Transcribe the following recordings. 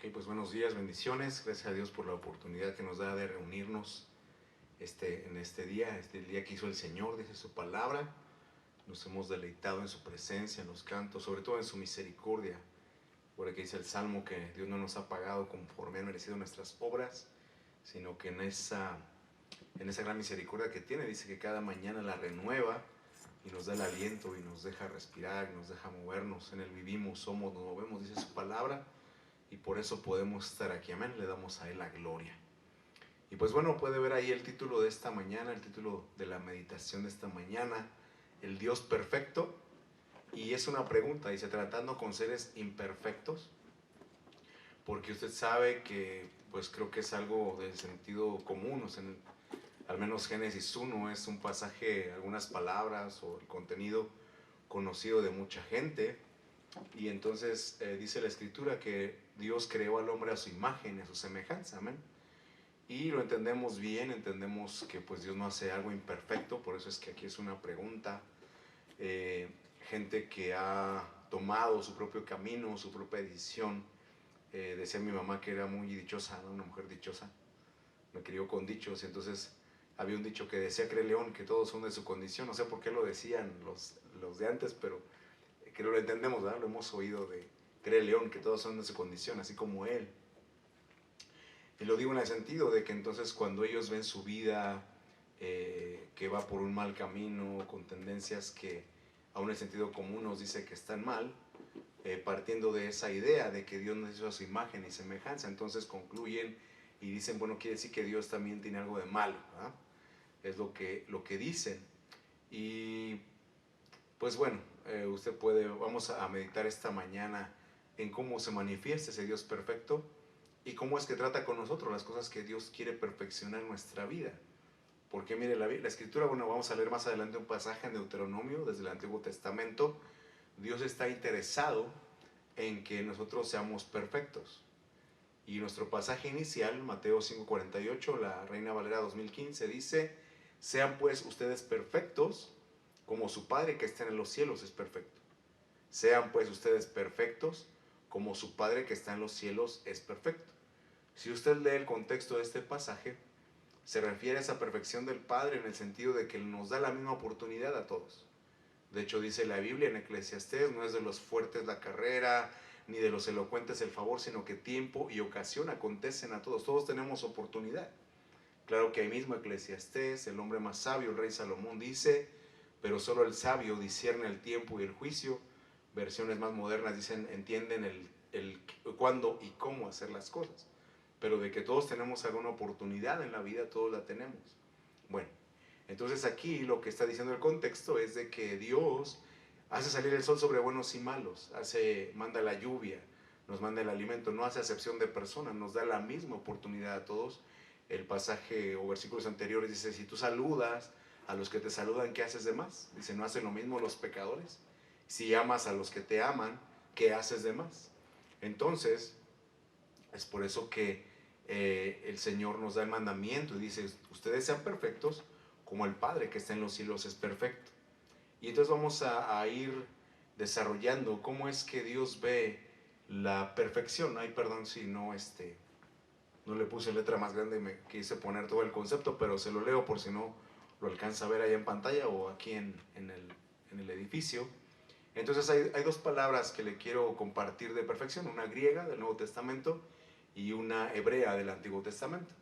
Ok, pues buenos días, bendiciones. Gracias a Dios por la oportunidad que nos da de reunirnos en este día, el día que hizo el Señor, dice su palabra. Nos hemos deleitado en su presencia, en los cantos, sobre todo en su misericordia. Por aquí dice el Salmo que Dios no nos ha pagado conforme han merecido nuestras obras, sino que en esa gran misericordia que tiene, dice que cada mañana la renueva y nos da el aliento y nos deja respirar, y nos deja movernos. En él vivimos, somos, nos movemos, dice su palabra. Y por eso podemos estar aquí, amén, le damos a Él la gloria. Y pues bueno, puede ver ahí el título de esta mañana, el título de la meditación de esta mañana, el Dios perfecto. Y es una pregunta, dice, tratando con seres imperfectos, porque usted sabe que, pues creo que es algo del sentido común, o sea, al menos Génesis 1 es un pasaje, algunas palabras o el contenido conocido de mucha gente. Y entonces dice la escritura que Dios creó al hombre a su imagen y a su semejanza, amén. Y lo entendemos bien, entendemos que pues Dios no hace algo imperfecto, por eso es que aquí es una pregunta. Eh, Gente que ha tomado su propio camino, su propia decisión. Decía mi mamá que era muy dichosa, ¿no? Una mujer dichosa, me crió con dichos, y entonces había un dicho que decía que León, que todos son de su condición, no sé por qué lo decían los de antes, pero que lo entendemos, ¿verdad? Lo hemos oído de Cree León, que todos son de su condición, así como él. Y lo digo en el sentido de que entonces cuando ellos ven su vida que va por un mal camino, con tendencias que aún el sentido común nos dice que están mal, partiendo de esa idea de que Dios nos hizo a su imagen y semejanza, entonces concluyen y dicen, bueno, quiere decir que Dios también tiene algo de malo, ¿verdad? Es lo que dicen. Y pues bueno, vamos a meditar esta mañana en cómo se manifiesta ese Dios perfecto y cómo es que trata con nosotros las cosas que Dios quiere perfeccionar en nuestra vida. Porque mire, la escritura, bueno, vamos a leer más adelante un pasaje en Deuteronomio, desde el Antiguo Testamento. Dios está interesado en que nosotros seamos perfectos. Y nuestro pasaje inicial, Mateo 5:48, la Reina Valera 2015, dice, sean pues ustedes perfectos, como su Padre que está en los cielos es perfecto. Sean pues ustedes perfectos, como su Padre que está en los cielos es perfecto. Si usted lee el contexto de este pasaje, se refiere a esa perfección del Padre en el sentido de que Él nos da la misma oportunidad a todos. De hecho, dice la Biblia en Eclesiastés, no es de los fuertes la carrera, ni de los elocuentes el favor, sino que tiempo y ocasión acontecen a todos. Todos tenemos oportunidad. Claro que ahí mismo Eclesiastés, el hombre más sabio, el rey Salomón, dice, pero solo el sabio discierne el tiempo y el juicio. Versiones más modernas dicen, entienden el cuándo y cómo hacer las cosas. Pero de que todos tenemos alguna oportunidad en la vida, todos la tenemos. Bueno, entonces aquí lo que está diciendo el contexto es de que Dios hace salir el sol sobre buenos y malos, manda la lluvia, nos manda el alimento, no hace acepción de personas, nos da la misma oportunidad a todos. El pasaje o versículos anteriores dice, si tú saludas a los que te saludan, ¿qué haces de más? Dice, ¿no hacen lo mismo los pecadores? Si amas a los que te aman, ¿qué haces de más? Entonces, es por eso que el Señor nos da el mandamiento y dice, ustedes sean perfectos como el Padre que está en los cielos es perfecto. Y entonces vamos a ir desarrollando cómo es que Dios ve la perfección. Ay, perdón si no le puse letra más grande y me quise poner todo el concepto, pero se lo leo por si no lo alcanza a ver ahí en pantalla o aquí en el edificio. Entonces hay dos palabras que le quiero compartir de perfección, una griega del Nuevo Testamento y una hebrea del Antiguo Testamento.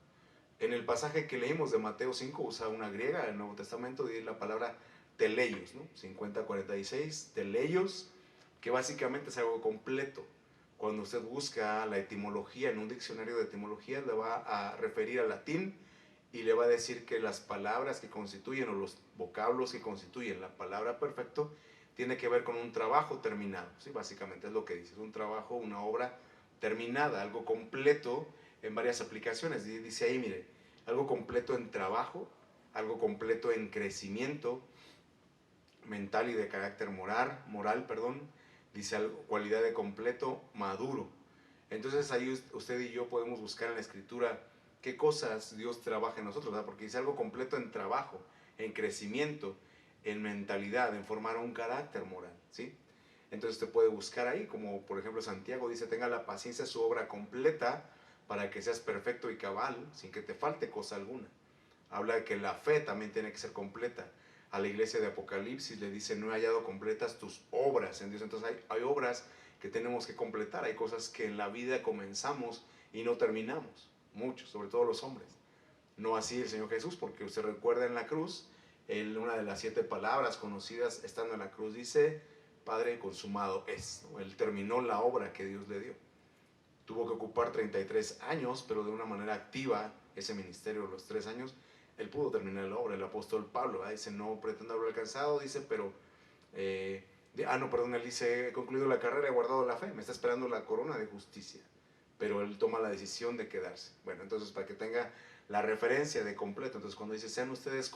En el pasaje que leímos de Mateo 5 usa una griega del Nuevo Testamento y es la palabra teleios, ¿no? 50:46, teleios, que básicamente es algo completo. Cuando usted busca la etimología en un diccionario de etimología, le va a referir al latín y le va a decir que las palabras que constituyen o los vocablos que constituyen la palabra perfecto tiene que ver con un trabajo terminado, ¿sí? Básicamente es lo que dice, es un trabajo, una obra terminada, algo completo en varias aplicaciones. Dice ahí, mire, algo completo en trabajo, algo completo en crecimiento mental y de carácter moral, perdón, dice algo, cualidad de completo, maduro. Entonces ahí usted y yo podemos buscar en la escritura qué cosas Dios trabaja en nosotros, ¿verdad? Porque dice algo completo en trabajo, en crecimiento, en mentalidad, en formar un carácter moral, ¿sí? Entonces te puede buscar ahí, como por ejemplo Santiago dice, tenga la paciencia su obra completa para que seas perfecto y cabal, sin que te falte cosa alguna. Habla de que la fe también tiene que ser completa. A la iglesia de Apocalipsis le dice, no he hallado completas tus obras en Dios. Entonces hay obras que tenemos que completar, hay cosas que en la vida comenzamos y no terminamos, muchos, sobre todo los hombres. No así el Señor Jesús, porque usted recuerda en la cruz, una de las 7 palabras conocidas estando en la cruz dice, Padre, consumado es, ¿no? Él terminó la obra que Dios le dio. Tuvo que ocupar 33 años, pero de una manera activa, ese ministerio, los 3 años, él pudo terminar la obra. El apóstol Pablo dice, no pretendo haberlo alcanzado, dice, pero, no, perdón, él dice, he concluido la carrera, he guardado la fe, me está esperando la corona de justicia. Pero él toma la decisión de quedarse. Bueno, entonces para que tenga la referencia de completo, entonces cuando dice, sean ustedes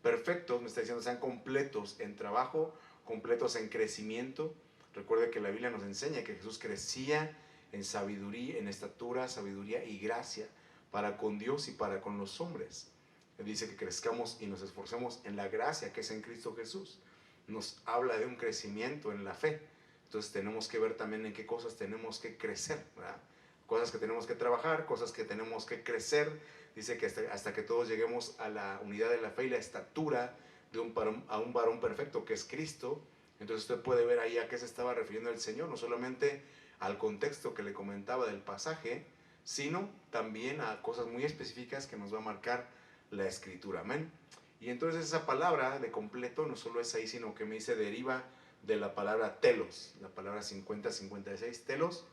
perfectos, me está diciendo, sean completos en trabajo, completos en crecimiento. Recuerde que la Biblia nos enseña que Jesús crecía en sabiduría, en estatura, sabiduría y gracia para con Dios y para con los hombres. Él dice que crezcamos y nos esforcemos en la gracia que es en Cristo Jesús. Nos habla de un crecimiento en la fe. Entonces tenemos que ver también en qué cosas tenemos que crecer, ¿verdad? Cosas que tenemos que trabajar, cosas que tenemos que crecer. Dice que hasta que todos lleguemos a la unidad de la fe y la estatura de a un varón perfecto que es Cristo. Entonces usted puede ver ahí a qué se estaba refiriendo el Señor, no solamente al contexto que le comentaba del pasaje, sino también a cosas muy específicas que nos va a marcar la Escritura. Amén. Y entonces esa palabra de completo no solo es ahí, sino que me dice deriva de la palabra telos, la palabra 50-56, telos,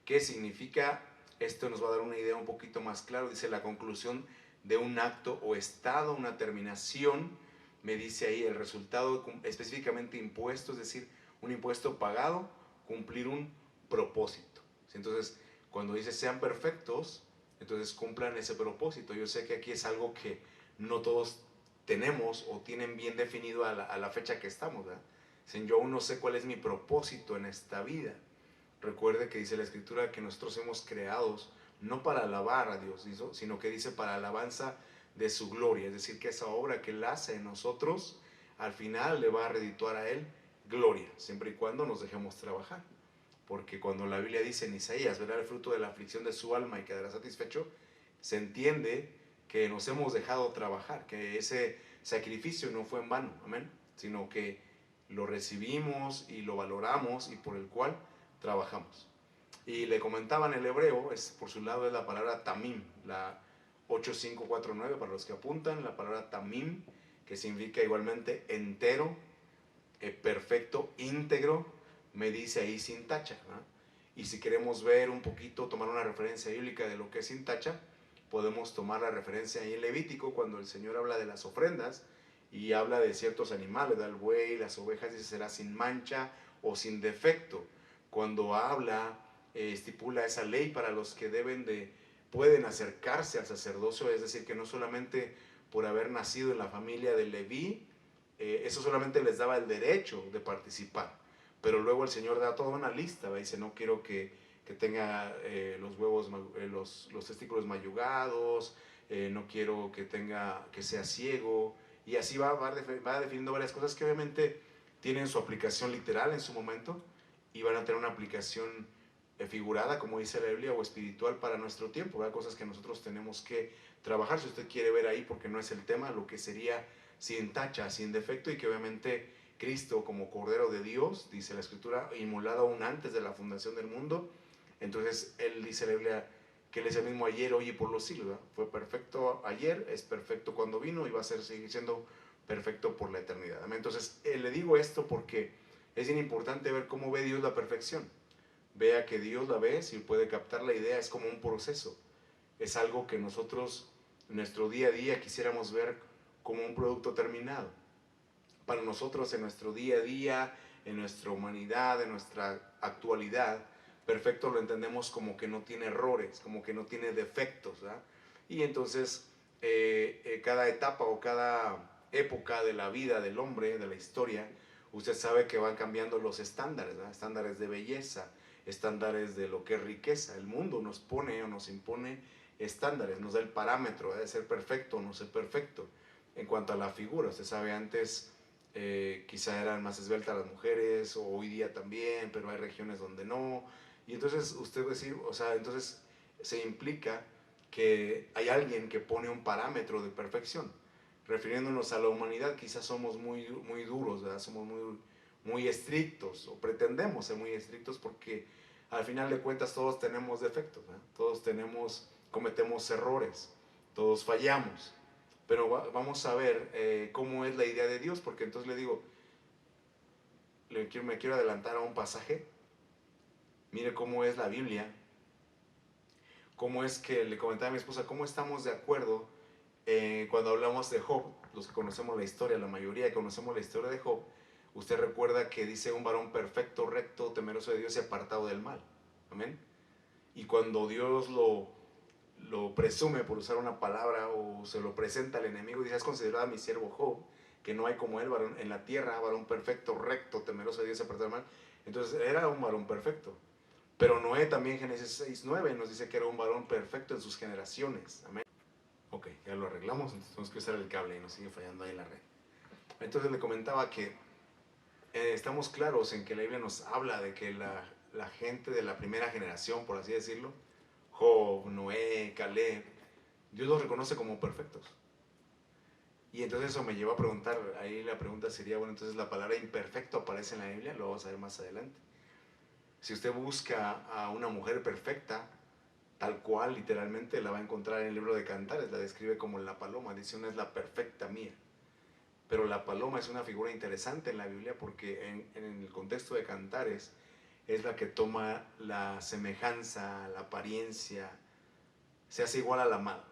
que significa, esto nos va a dar una idea un poquito más clara, dice la conclusión de un acto o estado, una terminación, me dice ahí el resultado específicamente impuesto, es decir, un impuesto pagado, cumplir un propósito. Entonces, cuando dice sean perfectos, entonces cumplan ese propósito. Yo sé que aquí es algo que no todos tenemos o tienen bien definido a la fecha que estamos, ¿verdad? Yo aún no sé cuál es mi propósito en esta vida. Recuerde que dice la Escritura que nosotros hemos creados no para alabar a Dios, sino que dice para alabanza de su gloria. Es decir, que esa obra que Él hace en nosotros, al final le va a redituar a Él gloria, siempre y cuando nos dejemos trabajar. Porque cuando la Biblia dice en Isaías, verá el fruto de la aflicción de su alma y quedará satisfecho, se entiende que nos hemos dejado trabajar, que ese sacrificio no fue en vano, amén, sino que lo recibimos y lo valoramos y por el cual trabajamos. Y le comentaban el hebreo, es por su lado es la palabra tamim, la 8549 para los que apuntan, la palabra tamim, que significa igualmente entero, perfecto, íntegro, me dice ahí sin tacha, ¿no? Y si queremos ver un poquito, tomar una referencia bíblica de lo que es sin tacha, podemos tomar la referencia ahí en Levítico, cuando el Señor habla de las ofrendas y habla de ciertos animales, el buey, las ovejas, dice será sin mancha o sin defecto. Cuando habla, estipula esa ley para los que pueden acercarse al sacerdocio, es decir, que no solamente por haber nacido en la familia de Leví, eso solamente les daba el derecho de participar. Pero luego el Señor da toda una lista, ¿va? Dice, no quiero que tenga los huevos, los testículos mayugados, no quiero que sea ciego, y así va definiendo varias cosas que obviamente tienen su aplicación literal en su momento, y van a tener una aplicación figurada, como dice la Biblia, o espiritual para nuestro tiempo, ¿verdad? Cosas que nosotros tenemos que trabajar, si usted quiere ver ahí, porque no es el tema, lo que sería sin tacha, sin defecto, y que obviamente Cristo como Cordero de Dios, dice la Escritura, inmolado aún antes de la fundación del mundo. Entonces Él dice la Biblia que Él es el mismo ayer, hoy y por los siglos, ¿verdad? Fue perfecto ayer, es perfecto cuando vino y va a seguir siendo perfecto por la eternidad. Entonces le digo esto porque es bien importante ver cómo ve Dios la perfección. Vea que Dios la ve, si puede captar la idea, es como un proceso. Es algo que nosotros en nuestro día a día quisiéramos ver como un producto terminado. Para nosotros en nuestro día a día, en nuestra humanidad, en nuestra actualidad, perfecto lo entendemos como que no tiene errores, como que no tiene defectos, ¿verdad? Y entonces cada etapa o cada época de la vida del hombre, de la historia, usted sabe que van cambiando los estándares, ¿verdad? Estándares de belleza, estándares de lo que es riqueza. El mundo nos pone o nos impone estándares, nos da el parámetro de ser perfecto o no ser perfecto. En cuanto a la figura, usted sabe antes quizá eran más esbeltas las mujeres, o hoy día también, pero hay regiones donde no. Y entonces usted va a decir, o sea, entonces se implica que hay alguien que pone un parámetro de perfección. Refiriéndonos a la humanidad, quizás somos muy duros, ¿verdad? Somos muy estrictos, o pretendemos ser muy estrictos, porque al final de cuentas todos tenemos defectos, ¿verdad? Todos cometemos errores, todos fallamos. Pero vamos a ver cómo es la idea de Dios, porque entonces le digo, me quiero adelantar a un pasaje. Mire cómo es la Biblia, cómo es que le comentaba a mi esposa, cómo estamos de acuerdo cuando hablamos de Job. Los que conocemos la historia, la mayoría que conocemos la historia de Job, usted recuerda que dice un varón perfecto, recto, temeroso de Dios y apartado del mal. Amén. Y cuando Dios lo presume, por usar una palabra, o se lo presenta al enemigo, dice: has considerado a mi siervo Job, que no hay como él varón en la tierra, varón perfecto, recto, temeroso de Dios y apartado del mal. Entonces era un varón perfecto. Pero Noé también, Génesis 6:9, nos dice que era un varón perfecto en sus generaciones. Amén. Ok, ya lo arreglamos, entonces tenemos que usar el cable y nos sigue fallando ahí la red. Entonces le comentaba que estamos claros en que la Biblia nos habla de que la gente de la primera generación, por así decirlo, Job, Noé, Caleb, Dios los reconoce como perfectos. Y entonces eso me lleva a preguntar, ahí la pregunta sería, bueno, entonces la palabra imperfecto aparece en la Biblia, lo vamos a ver más adelante. Si usted busca a una mujer perfecta, tal cual, literalmente, la va a encontrar en el libro de Cantares, la describe como la paloma, dice: una es la perfecta mía. Pero la paloma es una figura interesante en la Biblia, porque en el contexto de Cantares es la que toma la semejanza, la apariencia, se hace igual a la amada,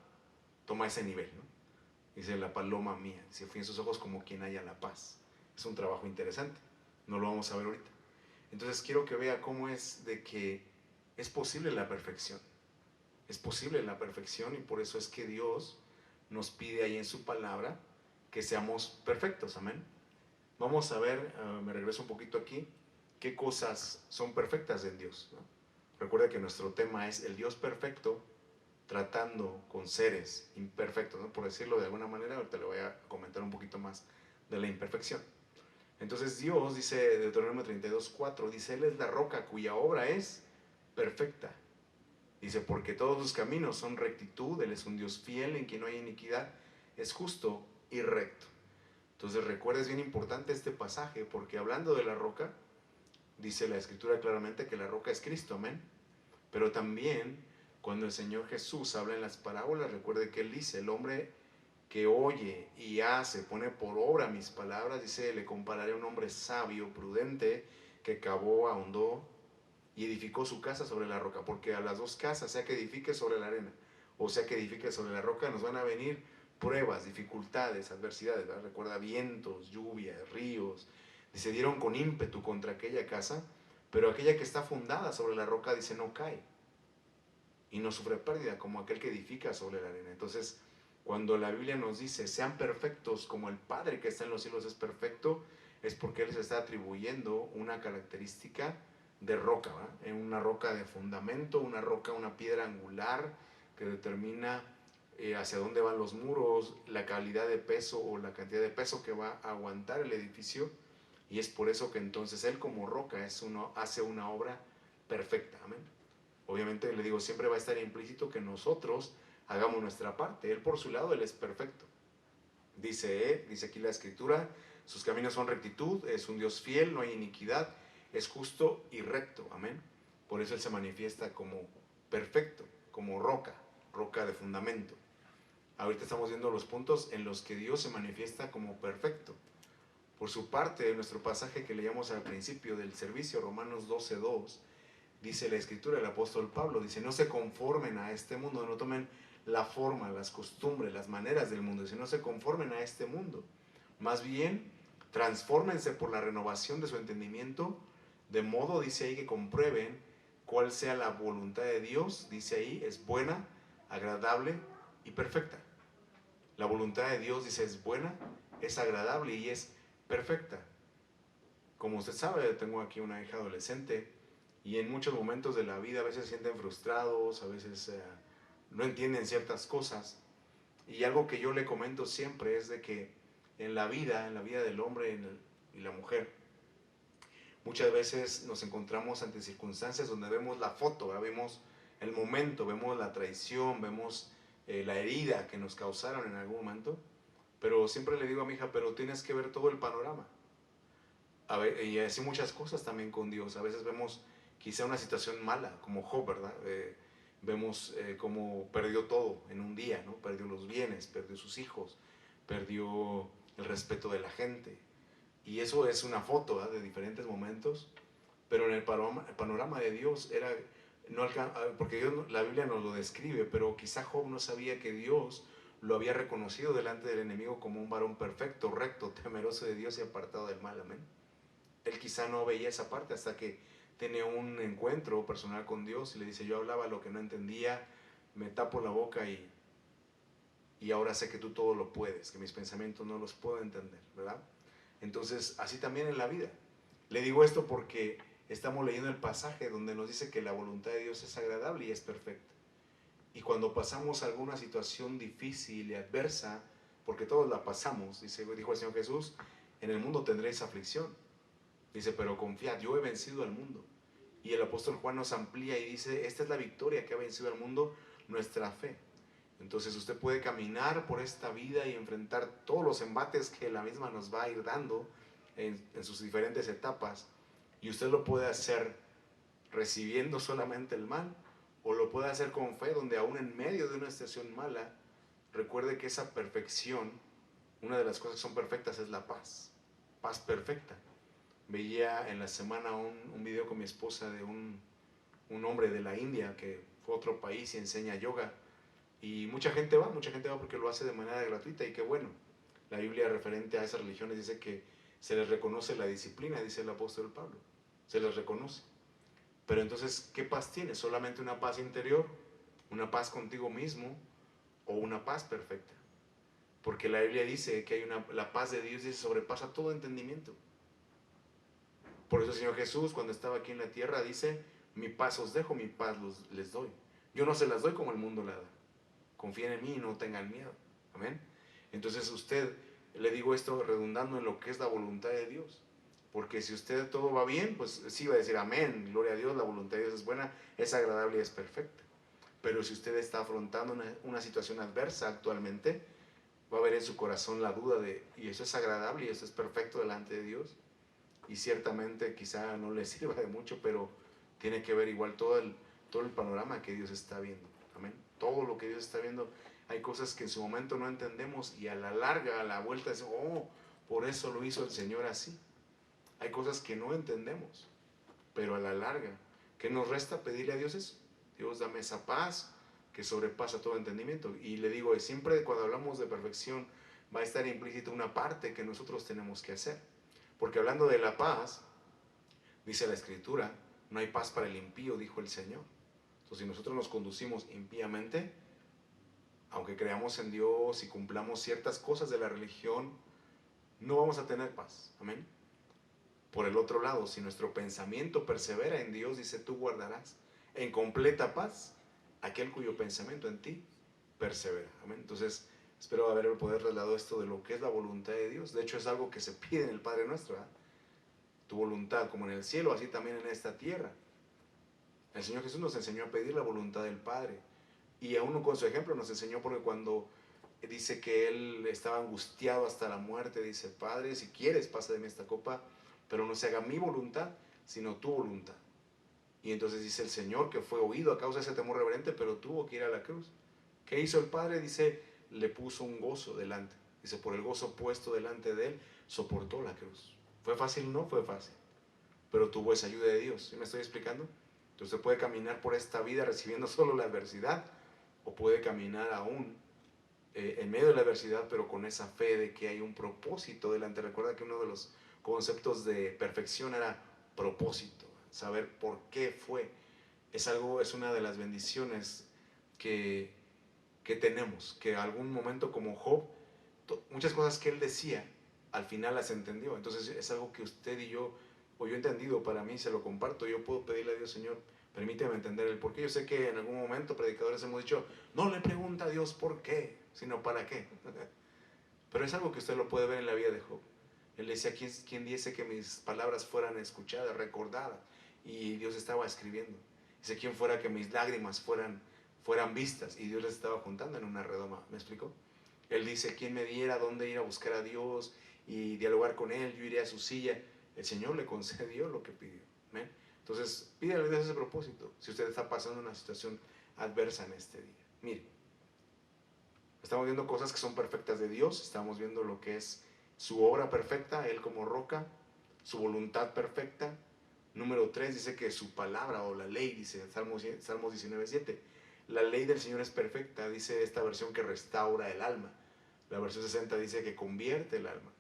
toma ese nivel, ¿no? Dice: la paloma mía, si fui en sus ojos como quien halla la paz. Es un trabajo interesante, no lo vamos a ver ahorita. Entonces quiero que vea cómo es de que es posible la perfección. Es posible la perfección, y por eso es que Dios nos pide ahí en su palabra que seamos perfectos. Amén. Vamos a ver, me regreso un poquito aquí, qué cosas son perfectas en Dios, ¿no? Recuerda que nuestro tema es el Dios perfecto tratando con seres imperfectos, ¿no? Por decirlo de alguna manera. Ahorita le voy a comentar un poquito más de la imperfección. Entonces Dios dice, Deuteronomio 32:4, dice: Él es la roca cuya obra es perfecta. Dice: porque todos sus caminos son rectitud, Él es un Dios fiel en quien no hay iniquidad, es justo y recto. Entonces recuerda, es bien importante este pasaje, porque hablando de la roca, dice la Escritura claramente que la roca es Cristo, amén. Pero también cuando el Señor Jesús habla en las parábolas, recuerde que Él dice: el hombre que oye y hace, pone por obra mis palabras, dice, le compararé a un hombre sabio, prudente, que cavó, ahondó y edificó su casa sobre la roca. Porque a las dos casas, sea que edifique sobre la arena o sea que edifique sobre la roca, nos van a venir pruebas, dificultades, adversidades, ¿verdad? Recuerda, vientos, lluvias, ríos, se dieron con ímpetu contra aquella casa, pero aquella que está fundada sobre la roca, dice, no cae y no sufre pérdida, como aquel que edifica sobre la arena. Entonces, cuando la Biblia nos dice: sean perfectos como el Padre que está en los cielos es perfecto, es porque Él se está atribuyendo una característica de roca, ¿verdad? En una roca de fundamento, una roca, una piedra angular que determina hacia dónde van los muros, la calidad de peso o la cantidad de peso que va a aguantar el edificio. Y es por eso que entonces Él, como roca, hace una obra perfecta. Amén. Obviamente, le digo, siempre va a estar implícito que nosotros hagamos nuestra parte. Él, por su lado, Él es perfecto. Dice aquí la Escritura: sus caminos son rectitud, es un Dios fiel, no hay iniquidad, es justo y recto. Amén. Por eso Él se manifiesta como perfecto, como roca de fundamento. Ahorita estamos viendo los puntos en los que Dios se manifiesta como perfecto. Por su parte, en nuestro pasaje que leíamos al principio del servicio, Romanos 12:2, dice la Escritura, el apóstol Pablo dice: no se conformen a este mundo, no tomen la forma, las costumbres, las maneras del mundo, dice: no se conformen a este mundo, más bien transfórmense por la renovación de su entendimiento, de modo, dice ahí, que comprueben cuál sea la voluntad de Dios. Dice ahí: es buena, agradable y perfecta. La voluntad de Dios, dice, es buena, es agradable y es perfecta. Como usted sabe, tengo aquí una hija adolescente, y en muchos momentos de la vida a veces se sienten frustrados, a veces no entienden ciertas cosas. Y algo que yo le comento siempre es de que en la vida del hombre y la mujer, muchas veces nos encontramos ante circunstancias donde vemos la foto, ¿verdad? Vemos el momento, vemos la traición, vemos la herida que nos causaron en algún momento, pero siempre le digo a mi hija, pero tienes que ver todo el panorama. A ver, y así muchas cosas también con Dios. A veces vemos quizá una situación mala, como Job, ¿verdad? Vemos cómo perdió todo en un día, ¿no? Perdió los bienes, perdió sus hijos, perdió el respeto de la gente. Y eso es una foto, ¿verdad? De diferentes momentos, pero en el panorama de Dios era, no porque Dios, la Biblia nos lo describe, pero quizá Job no sabía que Dios lo había reconocido delante del enemigo como un varón perfecto, recto, temeroso de Dios y apartado del mal, amén. Él quizá no veía esa parte hasta que tiene un encuentro personal con Dios y le dice, yo hablaba lo que no entendía, me tapo la boca y ahora sé que tú todo lo puedes, que mis pensamientos no los puedo entender, ¿verdad? Entonces, así también en la vida. Le digo esto porque estamos leyendo el pasaje donde nos dice que la voluntad de Dios es agradable y es perfecta. Y cuando pasamos alguna situación difícil y adversa, porque todos la pasamos, dijo el Señor Jesús, en el mundo tendréis aflicción. Dice, pero confiad, yo he vencido al mundo. Y el apóstol Juan nos amplía y dice, esta es la victoria que ha vencido al mundo, nuestra fe. Entonces usted puede caminar por esta vida y enfrentar todos los embates que la misma nos va a ir dando en sus diferentes etapas. Y usted lo puede hacer recibiendo solamente el mal, o lo puede hacer con fe, donde aún en medio de una situación mala, recuerde que esa perfección, una de las cosas que son perfectas es la paz. Paz perfecta. Veía en la semana un video con mi esposa de un hombre de la India que fue a otro país y enseña yoga. Y mucha gente va porque lo hace de manera gratuita y qué bueno. La Biblia referente a esas religiones dice que se les reconoce la disciplina, dice el apóstol Pablo. Se les reconoce. Pero entonces, ¿qué paz tienes? ¿Solamente una paz interior? ¿Una paz contigo mismo? ¿O una paz perfecta? Porque la Biblia dice que hay la paz de Dios dice, sobrepasa todo entendimiento. Por eso el Señor Jesús, cuando estaba aquí en la tierra, dice, mi paz os dejo, mi paz les doy. Yo no se las doy como el mundo la da. Confíen en mí y no tengan miedo. Amén. Entonces usted, le digo esto redundando en lo que es la voluntad de Dios. Porque si usted todo va bien, pues sí va a decir amén, gloria a Dios, la voluntad de Dios es buena, es agradable y es perfecta. Pero si usted está afrontando una situación adversa actualmente, va a haber en su corazón la duda de, ¿y eso es agradable y eso es perfecto delante de Dios? Y ciertamente quizá no le sirva de mucho, pero tiene que ver igual todo el panorama que Dios está viendo. Amén. Todo lo que Dios está viendo, hay cosas que en su momento no entendemos y a la larga, a la vuelta, decimos, oh, por eso lo hizo el Señor así. Hay cosas que no entendemos, pero a la larga, ¿qué nos resta? Pedirle a Dios eso. Dios, dame esa paz que sobrepasa todo entendimiento. Y le digo, siempre cuando hablamos de perfección, va a estar implícito una parte que nosotros tenemos que hacer. Porque hablando de la paz, dice la Escritura, no hay paz para el impío, dijo el Señor. Entonces, si nosotros nos conducimos impíamente, aunque creamos en Dios y cumplamos ciertas cosas de la religión, no vamos a tener paz. Amén. Por el otro lado, si nuestro pensamiento persevera en Dios, dice, tú guardarás en completa paz aquel cuyo pensamiento en ti persevera. Amén. Entonces, espero haber poder trasladado esto de lo que es la voluntad de Dios. De hecho, es algo que se pide en el Padre Nuestro. Tu voluntad como en el cielo, así también en esta tierra. El Señor Jesús nos enseñó a pedir la voluntad del Padre. Y a uno con su ejemplo nos enseñó porque cuando dice que Él estaba angustiado hasta la muerte, dice, Padre, si quieres, pasa de mí esta copa, pero no se haga mi voluntad, sino tu voluntad. Y entonces dice el Señor que fue oído a causa de ese temor reverente, pero tuvo que ir a la cruz. ¿Qué hizo el Padre? Dice, le puso un gozo delante. Dice, por el gozo puesto delante de Él, soportó la cruz. ¿Fue fácil? No fue fácil, pero tuvo esa ayuda de Dios. ¿Sí me estoy explicando? Entonces usted puede caminar por esta vida recibiendo solo la adversidad, o puede caminar aún en medio de la adversidad, pero con esa fe de que hay un propósito delante. Recuerda que uno de los conceptos de perfección era propósito, saber por qué fue. Es una de las bendiciones que tenemos, que algún momento como Job, muchas cosas que él decía, al final las entendió. Entonces es algo que usted y yo, o yo he entendido, para mí se lo comparto. Yo puedo pedirle a Dios, Señor, permíteme entender el por qué. Yo sé que en algún momento predicadores hemos dicho, no le pregunta a Dios por qué, sino para qué. Pero es algo que usted lo puede ver en la vida de Job. Él decía, ¿quién diese que mis palabras fueran escuchadas, recordadas? Y Dios estaba escribiendo. Dice, ¿quién fuera que mis lágrimas fueran vistas? Y Dios las estaba juntando en una redoma. ¿Me explicó? Él dice, ¿quién me diera dónde ir a buscar a Dios y dialogar con Él? Yo iré a su silla. El Señor le concedió lo que pidió. ¿Ven? Entonces, pídale de ese propósito. Si usted está pasando una situación adversa en este día. Mire, estamos viendo cosas que son perfectas de Dios. Estamos viendo lo que es su obra perfecta, Él como roca, su voluntad perfecta. Número 3 dice que su palabra o la ley, dice Salmos 19:7. La ley del Señor es perfecta, dice esta versión, que restaura el alma. La versión 60 dice que convierte el alma.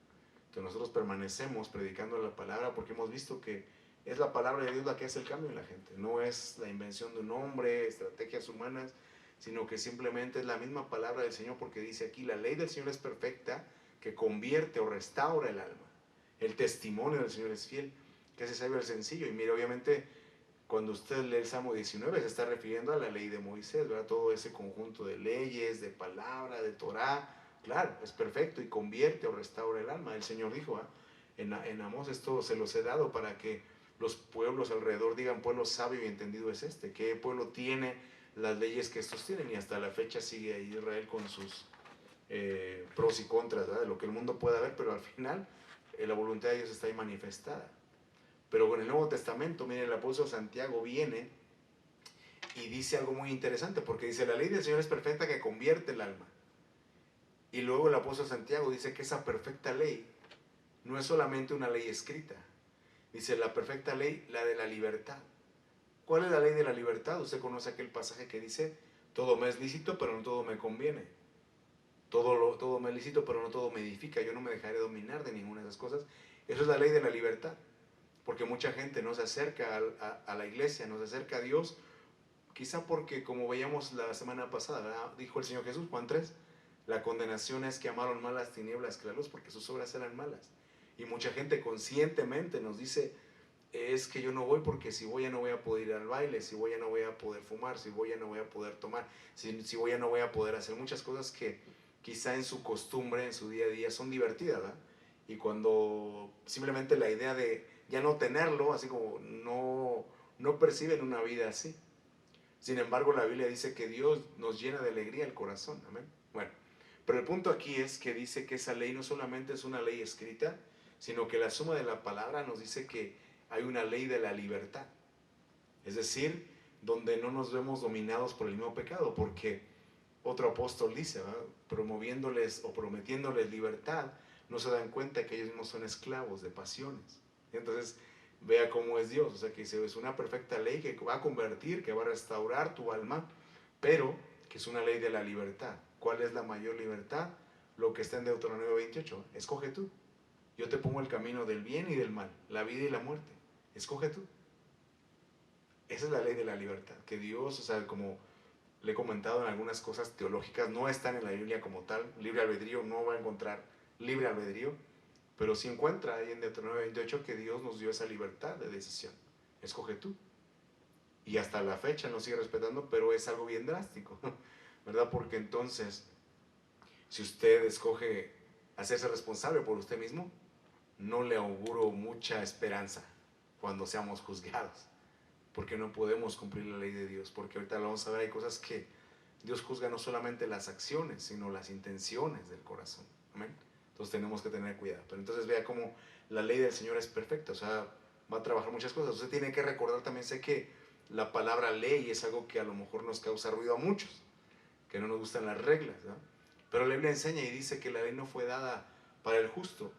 Entonces nosotros permanecemos predicando la palabra porque hemos visto que es la palabra de Dios la que hace el cambio en la gente. No es la invención de un hombre, estrategias humanas, sino que simplemente es la misma palabra del Señor, porque dice aquí, la ley del Señor es perfecta, que convierte o restaura el alma. El testimonio del Señor es fiel, que hace sabio el sencillo. Y mire, obviamente, cuando usted lee el Salmo 19, se está refiriendo a la ley de Moisés, ¿verdad? Todo ese conjunto de leyes, de palabra, de Torah. Claro, es perfecto y convierte o restaura el alma. El Señor dijo, en Amós, esto se los he dado para que los pueblos alrededor digan, pueblo sabio y entendido es este. ¿Qué pueblo tiene las leyes que estos tienen? Y hasta la fecha sigue Israel con sus pros y contras, ¿verdad? De lo que el mundo pueda ver, pero al final la voluntad de Dios está ahí manifestada. Pero con el Nuevo Testamento, mire, el apóstol Santiago viene y dice algo muy interesante, porque dice, la ley del Señor es perfecta, que convierte el alma. Y luego el apóstol Santiago dice que esa perfecta ley no es solamente una ley escrita. Dice, la perfecta ley, la de la libertad. ¿Cuál es la ley de la libertad? Usted conoce aquel pasaje que dice, todo me es lícito, pero no todo me conviene. Todo me es lícito, pero no todo me edifica. Yo no me dejaré dominar de ninguna de esas cosas. Eso es la ley de la libertad. Porque mucha gente no se acerca a la iglesia, no se acerca a Dios, quizá porque, como veíamos la semana pasada, ¿verdad? Dijo el Señor Jesús, Juan 3, la condenación es que amaron más las tinieblas que la luz, porque sus obras eran malas. Y mucha gente conscientemente nos dice, es que yo no voy porque si voy ya no voy a poder ir al baile, si voy ya no voy a poder fumar, si voy ya no voy a poder tomar, si voy ya no voy a poder hacer muchas cosas que quizá en su costumbre, en su día a día son divertidas, ¿verdad? Y cuando simplemente la idea de ya no tenerlo, así como no perciben una vida así. Sin embargo, la Biblia dice que Dios nos llena de alegría el corazón, amén. Bueno, pero el punto aquí es que dice que esa ley no solamente es una ley escrita, sino que la suma de la palabra nos dice que hay una ley de la libertad. Es decir, donde no nos vemos dominados por el mismo pecado, porque otro apóstol dice, ¿verdad? Promoviéndoles o prometiéndoles libertad, no se dan cuenta que ellos mismos son esclavos de pasiones. Entonces, vea cómo es Dios. O sea, que es una perfecta ley que va a convertir, que va a restaurar tu alma, pero que es una ley de la libertad. ¿Cuál es la mayor libertad? Lo que está en Deuteronomio 28. Escoge tú. Yo te pongo el camino del bien y del mal, la vida y la muerte. Escoge tú. Esa es la ley de la libertad. Que Dios, o sea, como le he comentado en algunas cosas teológicas, no están en la Biblia como tal. Libre albedrío, no va a encontrar libre albedrío, pero sí encuentra ahí en Deuteronomio 28 que Dios nos dio esa libertad de decisión. Escoge tú. Y hasta la fecha nos sigue respetando, pero es algo bien drástico, ¿verdad? Porque entonces, si usted escoge hacerse responsable por usted mismo, no le auguro mucha esperanza cuando seamos juzgados, porque no podemos cumplir la ley de Dios, porque ahorita lo vamos a ver, hay cosas que Dios juzga no solamente las acciones, sino las intenciones del corazón. Amén. Entonces tenemos que tener cuidado. Pero entonces vea cómo la ley del Señor es perfecta, o sea, va a trabajar muchas cosas. Usted tiene que recordar también, sé que la palabra ley es algo que a lo mejor nos causa ruido a muchos, que no nos gustan las reglas, ¿no? Pero la Biblia enseña y dice que la ley no fue dada para el justo.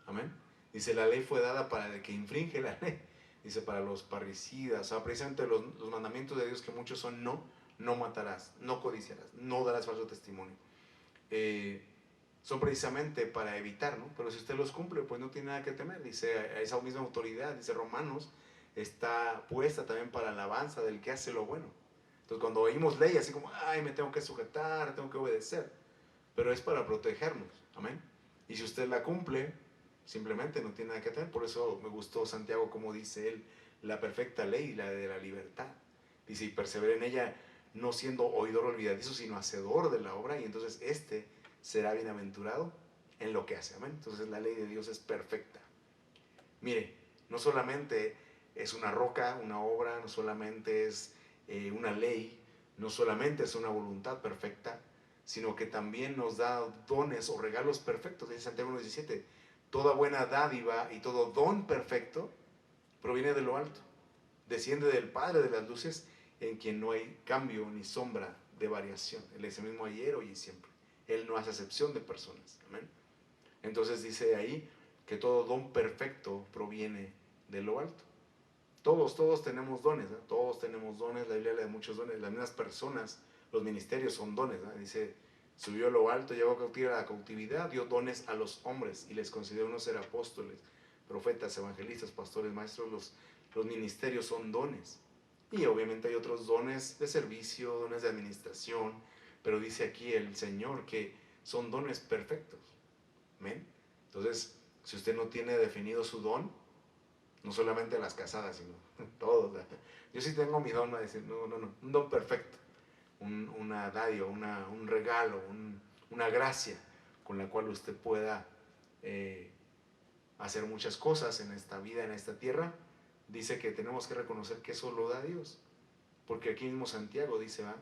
Amén. Dice, la ley fue dada para el que infringe la ley. Dice, para los parricidas. O sea, precisamente los mandamientos de Dios, que muchos son no matarás, no codiciarás, no darás falso testimonio. Son precisamente para evitar, ¿no? Pero si usted los cumple, pues no tiene nada que temer. Dice, a esa misma autoridad, dice Romanos, está puesta también para alabanza del que hace lo bueno. Entonces, cuando oímos ley, así como, ay, me tengo que sujetar, tengo que obedecer, pero es para protegernos, amén. Y si usted la cumple, simplemente no tiene nada que temer. Por eso me gustó Santiago, como dice él, la perfecta ley, la de la libertad. Dice, y persevera en ella, no siendo oidor olvidadizo, sino hacedor de la obra, y entonces este será bienaventurado en lo que hace. Amén. Entonces la ley de Dios es perfecta. Mire, no solamente es una roca, una obra, no solamente es una ley, no solamente es una voluntad perfecta, sino que también nos da dones o regalos perfectos. Dice Santiago 1:17, toda buena dádiva y todo don perfecto proviene de lo alto, desciende del Padre de las luces, en quien no hay cambio ni sombra de variación. Él es el mismo ayer, hoy y siempre. Él no hace excepción de personas. Amén. Entonces dice ahí que todo don perfecto proviene de lo alto. Todos tenemos dones, ¿eh? Todos tenemos dones. La Biblia habla de muchos dones. Las mismas personas, los ministerios son dones, ¿eh? Dice, subió a lo alto, llevó a la cautividad, dio dones a los hombres y les concedió unos ser apóstoles, profetas, evangelistas, pastores, maestros. Los ministerios son dones. Y obviamente hay otros dones de servicio, dones de administración, pero dice aquí el Señor que son dones perfectos. ¿Amén? Entonces, si usted no tiene definido su don, no solamente las casadas, sino todos. Yo sí tengo mi don, a decir, no, un don perfecto, una dádiva, un regalo, una gracia con la cual usted pueda hacer muchas cosas en esta vida, en esta tierra. Dice que tenemos que reconocer que eso lo da Dios, porque aquí mismo Santiago dice, ¿va?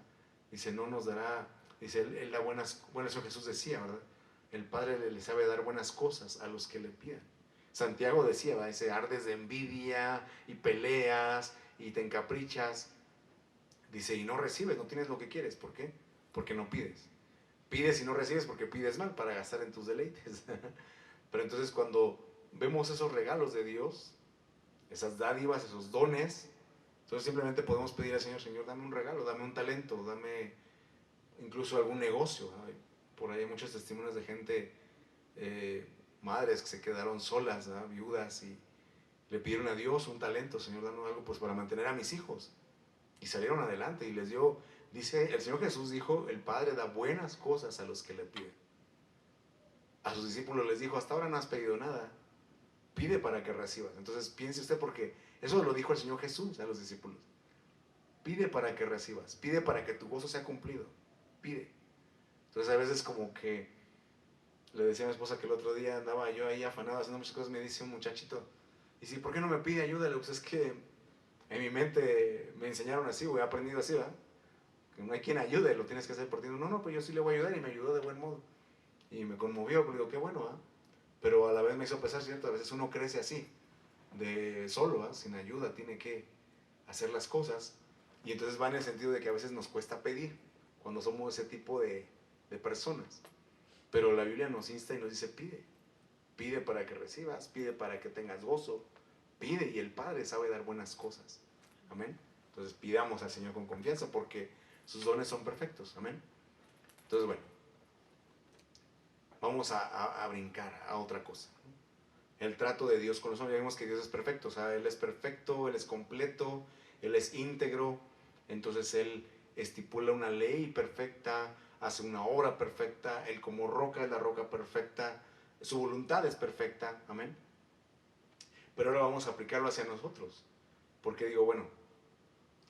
Dice, no nos dará, dice, él da buenas, bueno, eso Jesús decía, ¿verdad? El Padre le sabe dar buenas cosas a los que le pidan. Santiago decía, ¿va? Dice, ardes de envidia y peleas y te encaprichas. Dice, y no recibes, no tienes lo que quieres. ¿Por qué? Porque no pides. Pides y no recibes porque pides mal para gastar en tus deleites. Pero entonces cuando vemos esos regalos de Dios, esas dádivas, esos dones, entonces simplemente podemos pedir al Señor, Señor, dame un regalo, dame un talento, dame incluso algún negocio. Por ahí hay muchos testimonios de gente, madres que se quedaron solas, ¿verdad? Viudas, y le pidieron a Dios un talento, Señor, dame algo pues para mantener a mis hijos. Y salieron adelante y les dio, dice, el Señor Jesús dijo, el Padre da buenas cosas a los que le piden. A sus discípulos les dijo, hasta ahora no has pedido nada, pide para que recibas. Entonces piense usted, porque eso lo dijo el Señor Jesús a los discípulos. Pide para que recibas, pide para que tu gozo sea cumplido, pide. Entonces a veces como que le decía a mi esposa que el otro día andaba yo ahí afanado haciendo muchas cosas, me dice un muchachito, y si, ¿por qué no me pide ayuda? Pues es que en mi mente me enseñaron así, o he aprendido así, ¿verdad? Que no hay quien ayude, lo tienes que hacer por ti. No, pues yo sí le voy a ayudar, y me ayudó de buen modo. Y me conmovió, porque digo, qué bueno, ¿eh? Pero a la vez me hizo pensar, ¿cierto? A veces uno crece así, de solo, sin ayuda, tiene que hacer las cosas. Y entonces va en el sentido de que a veces nos cuesta pedir, cuando somos ese tipo de personas. Pero la Biblia nos insta y nos dice, pide. Pide para que recibas, pide para que tengas gozo, pide, y el Padre sabe dar buenas cosas. Amén. Entonces pidamos al Señor con confianza, porque sus dones son perfectos. Amén. Entonces, bueno, vamos a brincar a otra cosa. El trato de Dios con los hombres. Ya vimos que Dios es perfecto, o sea, Él es perfecto, Él es completo, Él es íntegro. Entonces Él estipula una ley perfecta, hace una obra perfecta. Él como roca es la roca perfecta, su voluntad es perfecta. Amén. Pero ahora vamos a aplicarlo hacia nosotros, porque digo, bueno,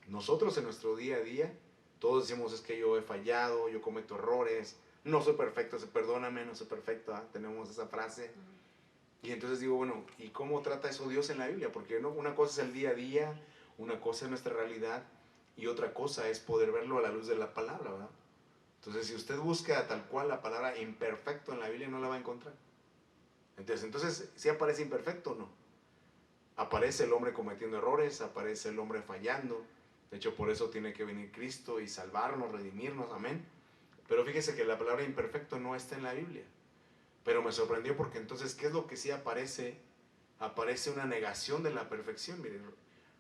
nosotros en nuestro día a día todos decimos, es que yo he fallado, yo cometo errores, no soy perfecto, perdóname, no soy perfecto, ¿eh? Tenemos esa frase. Y entonces digo, bueno, ¿y cómo trata eso Dios en la Biblia? Porque ¿no? Una cosa es el día a día, una cosa es nuestra realidad, y otra cosa es poder verlo a la luz de la palabra, ¿verdad? Entonces, si usted busca tal cual la palabra imperfecto en la Biblia, no la va a encontrar. Entonces ¿sí aparece imperfecto o no? Aparece el hombre cometiendo errores, aparece el hombre fallando. De hecho, por eso tiene que venir Cristo y salvarnos, redimirnos, amén. Pero fíjese que la palabra imperfecto no está en la Biblia. Pero me sorprendió, porque entonces, ¿qué es lo que sí aparece? Aparece una negación de la perfección. Miren,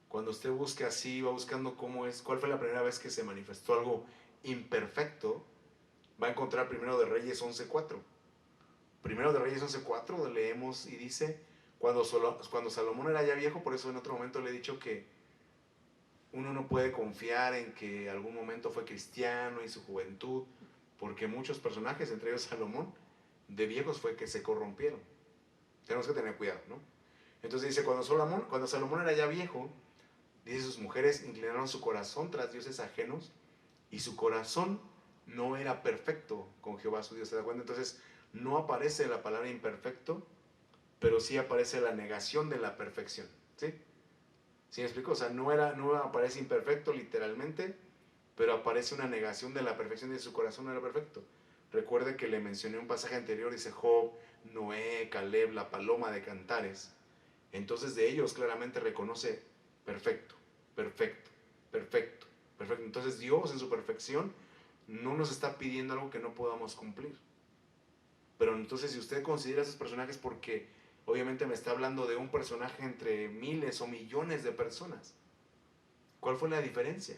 cuando usted busca así, va buscando cómo es, cuál fue la primera vez que se manifestó algo imperfecto, va a encontrar Primero de Reyes 11:4. Primero de Reyes 11:4 leemos y dice, cuando Salomón era ya viejo, por eso en otro momento le he dicho que uno no puede confiar en que algún momento fue cristiano y su juventud, porque muchos personajes, entre ellos Salomón, de viejos fue que se corrompieron. Tenemos que tener cuidado, ¿no? Entonces dice, cuando Salomón era ya viejo, dice, sus mujeres inclinaron su corazón tras dioses ajenos, y su corazón no era perfecto con Jehová su Dios. ¿Se da cuenta? Entonces, no aparece la palabra imperfecto, pero sí aparece la negación de la perfección. ¿Sí? ¿Sí me explico? O sea, no aparece imperfecto literalmente, pero aparece una negación de la perfección, de su corazón no era perfecto. Recuerde que le mencioné un pasaje anterior, dice Job, Noé, Caleb, la paloma de Cantares. Entonces de ellos claramente reconoce perfecto, perfecto, perfecto, perfecto. Entonces Dios en su perfección no nos está pidiendo algo que no podamos cumplir. Pero entonces si usted considera esos personajes, porque obviamente me está hablando de un personaje entre miles o millones de personas, ¿cuál fue la diferencia?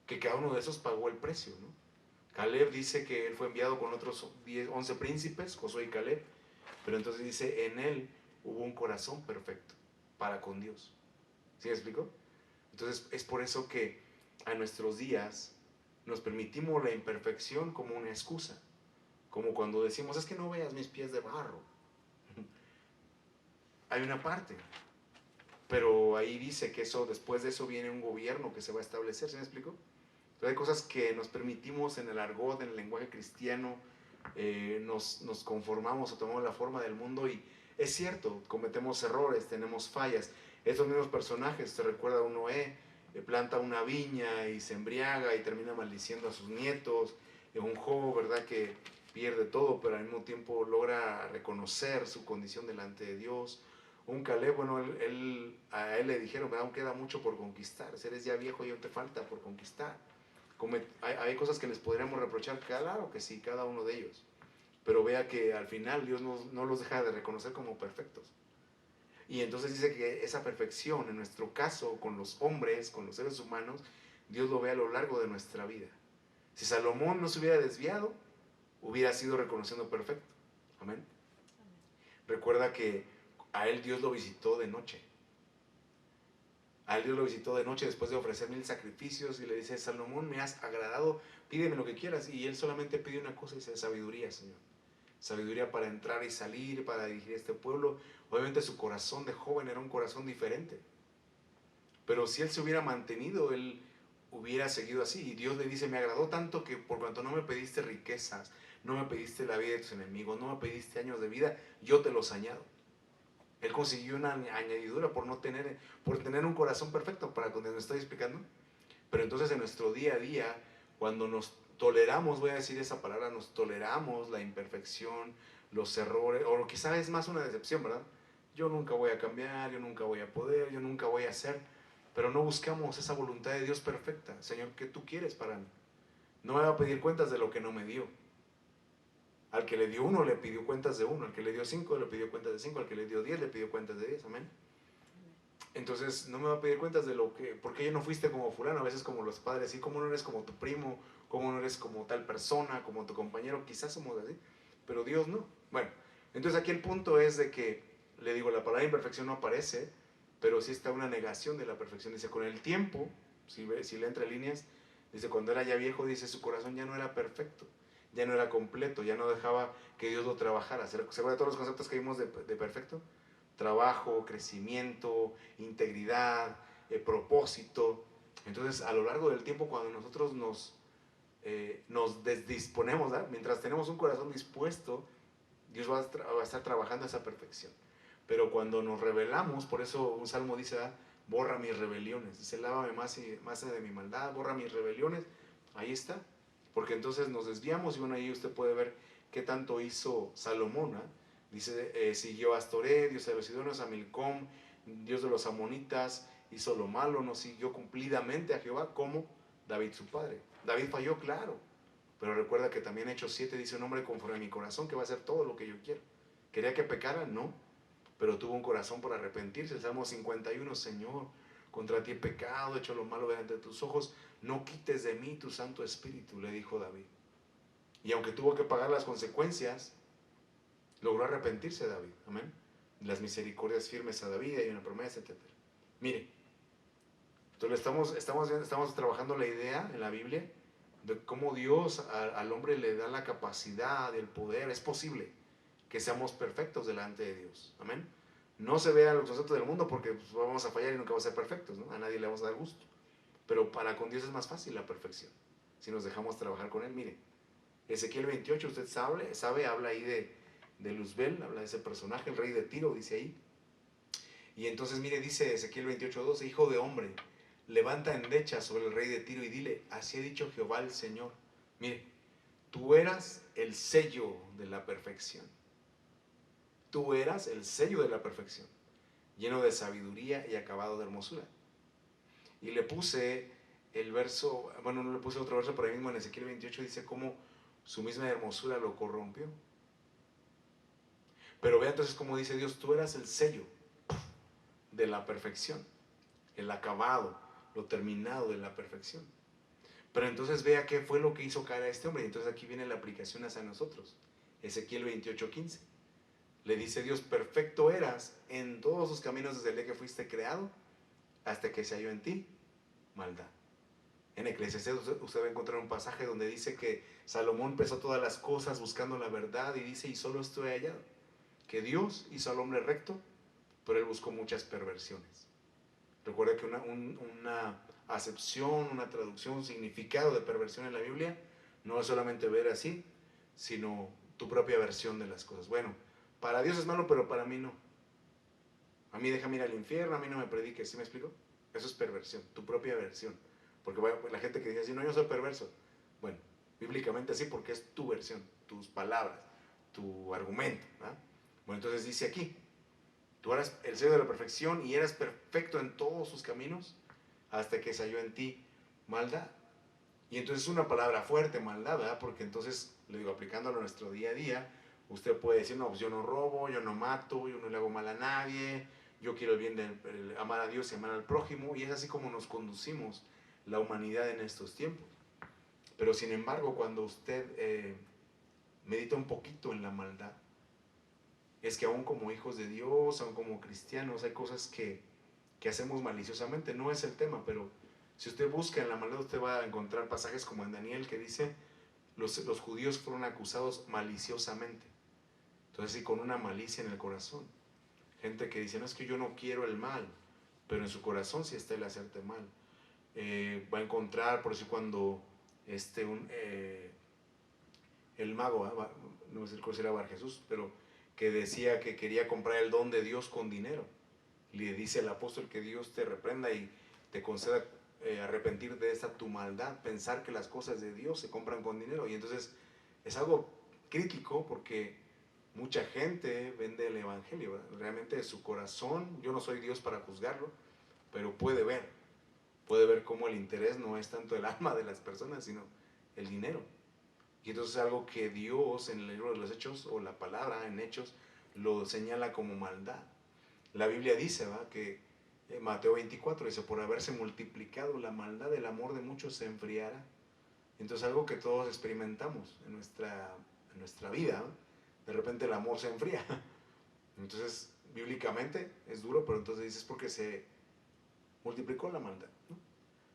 Que cada uno de esos pagó el precio, ¿no? Caleb dice que él fue enviado con otros 11 príncipes, Josué y Caleb, pero entonces dice, en él hubo un corazón perfecto para con Dios. ¿Sí me explico? Entonces es por eso que a nuestros días nos permitimos la imperfección como una excusa. Como cuando decimos, es que no veas mis pies de barro. Hay una parte, pero ahí dice que eso, después de eso viene un gobierno que se va a establecer. ¿Sí me explico? Entonces hay cosas que nos permitimos en el argot, en el lenguaje cristiano, nos conformamos o tomamos la forma del mundo y es cierto, cometemos errores, tenemos fallas. Estos mismos personajes, se recuerda a un Noé, planta una viña y se embriaga y termina maldiciendo a sus nietos, un Job, ¿verdad?, que pierde todo, pero al mismo tiempo logra reconocer su condición delante de Dios. Un Caleb, bueno, a él le dijeron, aún queda mucho por conquistar, eres ya viejo y aún te falta por conquistar. Hay cosas que les podríamos reprochar, claro que sí, cada uno de ellos, pero vea que al final Dios no los deja de reconocer como perfectos. Y entonces dice que esa perfección, en nuestro caso, con los hombres, con los seres humanos, Dios lo ve a lo largo de nuestra vida. Si Salomón no se hubiera desviado, hubiera sido reconociendo perfecto. Amén. Recuerda que a él Dios lo visitó de noche. A él Dios lo visitó de noche después de ofrecer 1000 sacrificios y le dice, Salomón, me has agradado, pídeme lo que quieras. Y él solamente pide una cosa, dice, sabiduría, Señor. Sabiduría para entrar y salir, para dirigir este pueblo. Obviamente su corazón de joven era un corazón diferente. Pero si él se hubiera mantenido, él hubiera seguido así. Y Dios le dice, me agradó tanto que por cuanto no me pediste riquezas, no me pediste la vida de tus enemigos, no me pediste años de vida, yo te los añado. Él consiguió una añadidura por tener un corazón perfecto, para donde me estoy explicando. Pero entonces en nuestro día a día, cuando nos toleramos, voy a decir esa palabra, nos toleramos la imperfección, los errores, o quizás es más una decepción, ¿verdad? Yo nunca voy a cambiar, yo nunca voy a poder, yo nunca voy a hacer, pero no buscamos esa voluntad de Dios perfecta. Señor, ¿qué tú quieres para mí? No me va a pedir cuentas de lo que no me dio. Al que le dio 1 le pidió cuentas de 1, al que le dio 5 le pidió cuentas de 5, al que le dio 10 le pidió cuentas de 10, amén. Entonces no me va a pedir cuentas de lo que, porque ya no fuiste como fulano, a veces como los padres, ¿sí? ¿Cómo no eres como tu primo? ¿Cómo no eres como tal persona, como tu compañero? Quizás somos así, pero Dios no. Bueno, entonces aquí el punto es de que, le digo, la palabra imperfección no aparece, pero sí está una negación de la perfección. Dice, con el tiempo, si le entra líneas, dice, cuando era ya viejo, dice, su corazón ya no era perfecto, ya no era completo, ya no dejaba que Dios lo trabajara. ¿Se acuerdan de todos los conceptos que vimos de perfecto? Trabajo, crecimiento, integridad, propósito. Entonces, a lo largo del tiempo, cuando nosotros nos disponemos, ¿verdad?, mientras tenemos un corazón dispuesto, Dios va a estar trabajando esa perfección. Pero cuando nos rebelamos, por eso un salmo dice, ¿verdad?, borra mis rebeliones. Dice, lávame más de mi maldad, borra mis rebeliones. Ahí está. Porque entonces nos desviamos y bueno, ahí usted puede ver qué tanto hizo Salomón, ¿verdad? Dice, siguió a Astoré, Dios de los Sidonios, a Milcom, Dios de los Amonitas, hizo lo malo, no siguió cumplidamente a Jehová como David su padre. David falló, claro, pero recuerda que también Hechos 7 dice, un hombre conforme a mi corazón que va a hacer todo lo que yo quiero. ¿Quería que pecara? No, pero tuvo un corazón por arrepentirse. El Salmo 51, Señor, contra ti he pecado, he hecho lo malo delante de tus ojos, no quites de mí tu Santo Espíritu, le dijo David. Y aunque tuvo que pagar las consecuencias, logró arrepentirse David, amén. Las misericordias firmes a David, hay una promesa, etc. Mire, entonces estamos trabajando la idea en la Biblia de cómo Dios al hombre le da la capacidad, el poder. Es posible que seamos perfectos delante de Dios, amén. No se vean los conceptos del mundo porque pues, vamos a fallar y nunca vamos a ser perfectos, ¿no? A nadie le vamos a dar gusto, pero para con Dios es más fácil la perfección si nos dejamos trabajar con Él. Mire, Ezequiel 28, usted sabe, habla ahí de Luzbel, habla de ese personaje, el rey de Tiro, dice ahí. Y entonces mire, dice Ezequiel 28:12, hijo de hombre, levanta endecha sobre el rey de Tiro y dile, así ha dicho Jehová el Señor. Mire, tú eras el sello de la perfección. Tú eras el sello de la perfección, lleno de sabiduría y acabado de hermosura. Y le puse el verso, bueno, no le puse otro verso, pero ahí mismo en Ezequiel 28 dice cómo su misma hermosura lo corrompió. Pero vea entonces cómo dice Dios, tú eras el sello de la perfección, el acabado, lo terminado de la perfección. Pero entonces vea qué fue lo que hizo caer a este hombre. Y entonces aquí viene la aplicación hacia nosotros. Ezequiel 28:15. Le dice Dios, perfecto eras en todos sus caminos desde el día que fuiste creado hasta que se halló en ti maldad. En Eclesiastés usted va a encontrar un pasaje donde dice que Salomón pesó todas las cosas buscando la verdad y dice, y solo esto he hallado, que Dios hizo al hombre recto, pero él buscó muchas perversiones. Recuerda que una acepción, una traducción, un significado de perversión en la Biblia no es solamente ver así, sino tu propia versión de las cosas. Bueno, para Dios es malo, pero para mí no. A mí déjame ir al infierno, a mí no me prediques, ¿sí me explico? Eso es perversión, tu propia versión. Porque la gente que dice así, no, yo soy perverso. Bueno, bíblicamente así porque es tu versión, tus palabras, tu argumento, ¿verdad? Bueno, entonces dice aquí, tú eras el sello de la perfección y eras perfecto en todos sus caminos hasta que se halló en ti maldad. Y entonces es una palabra fuerte, maldad, ¿verdad? Porque entonces, le digo, aplicándolo a nuestro día a día, usted puede decir, no, pues yo no robo, yo no mato, yo no le hago mal a nadie, yo quiero el bien de amar a Dios y amar al prójimo, y es así como nos conducimos la humanidad en estos tiempos. Pero sin embargo, cuando usted medita un poquito en la maldad, es que aún como hijos de Dios, aún como cristianos, hay cosas que hacemos maliciosamente. No es el tema, pero si usted busca en la maldad, usted va a encontrar pasajes como en Daniel que dice, los judíos fueron acusados maliciosamente. Entonces, sí, con una malicia en el corazón. Gente que dice, no, es que yo no quiero el mal, pero en su corazón sí está el hacerte mal. Va a encontrar, por eso cuando el mago, no sé si era Bar Jesús, pero que decía que quería comprar el don de Dios con dinero. Le dice el apóstol que Dios te reprenda y te conceda arrepentir de esta tu maldad, pensar que las cosas de Dios se compran con dinero. Y entonces es algo crítico porque mucha gente vende el evangelio, ¿verdad? Realmente de su corazón, yo no soy Dios para juzgarlo, pero puede ver cómo el interés no es tanto el alma de las personas, sino el dinero. Y entonces es algo que Dios en el libro de los Hechos, o la palabra en Hechos, lo señala como maldad. La Biblia dice, ¿va?, que Mateo 24 dice, por haberse multiplicado la maldad, el amor de muchos se enfriará. Entonces algo que todos experimentamos en nuestra vida, ¿no? De repente el amor se enfría. Entonces bíblicamente es duro, pero entonces dices porque se multiplicó la maldad, ¿no?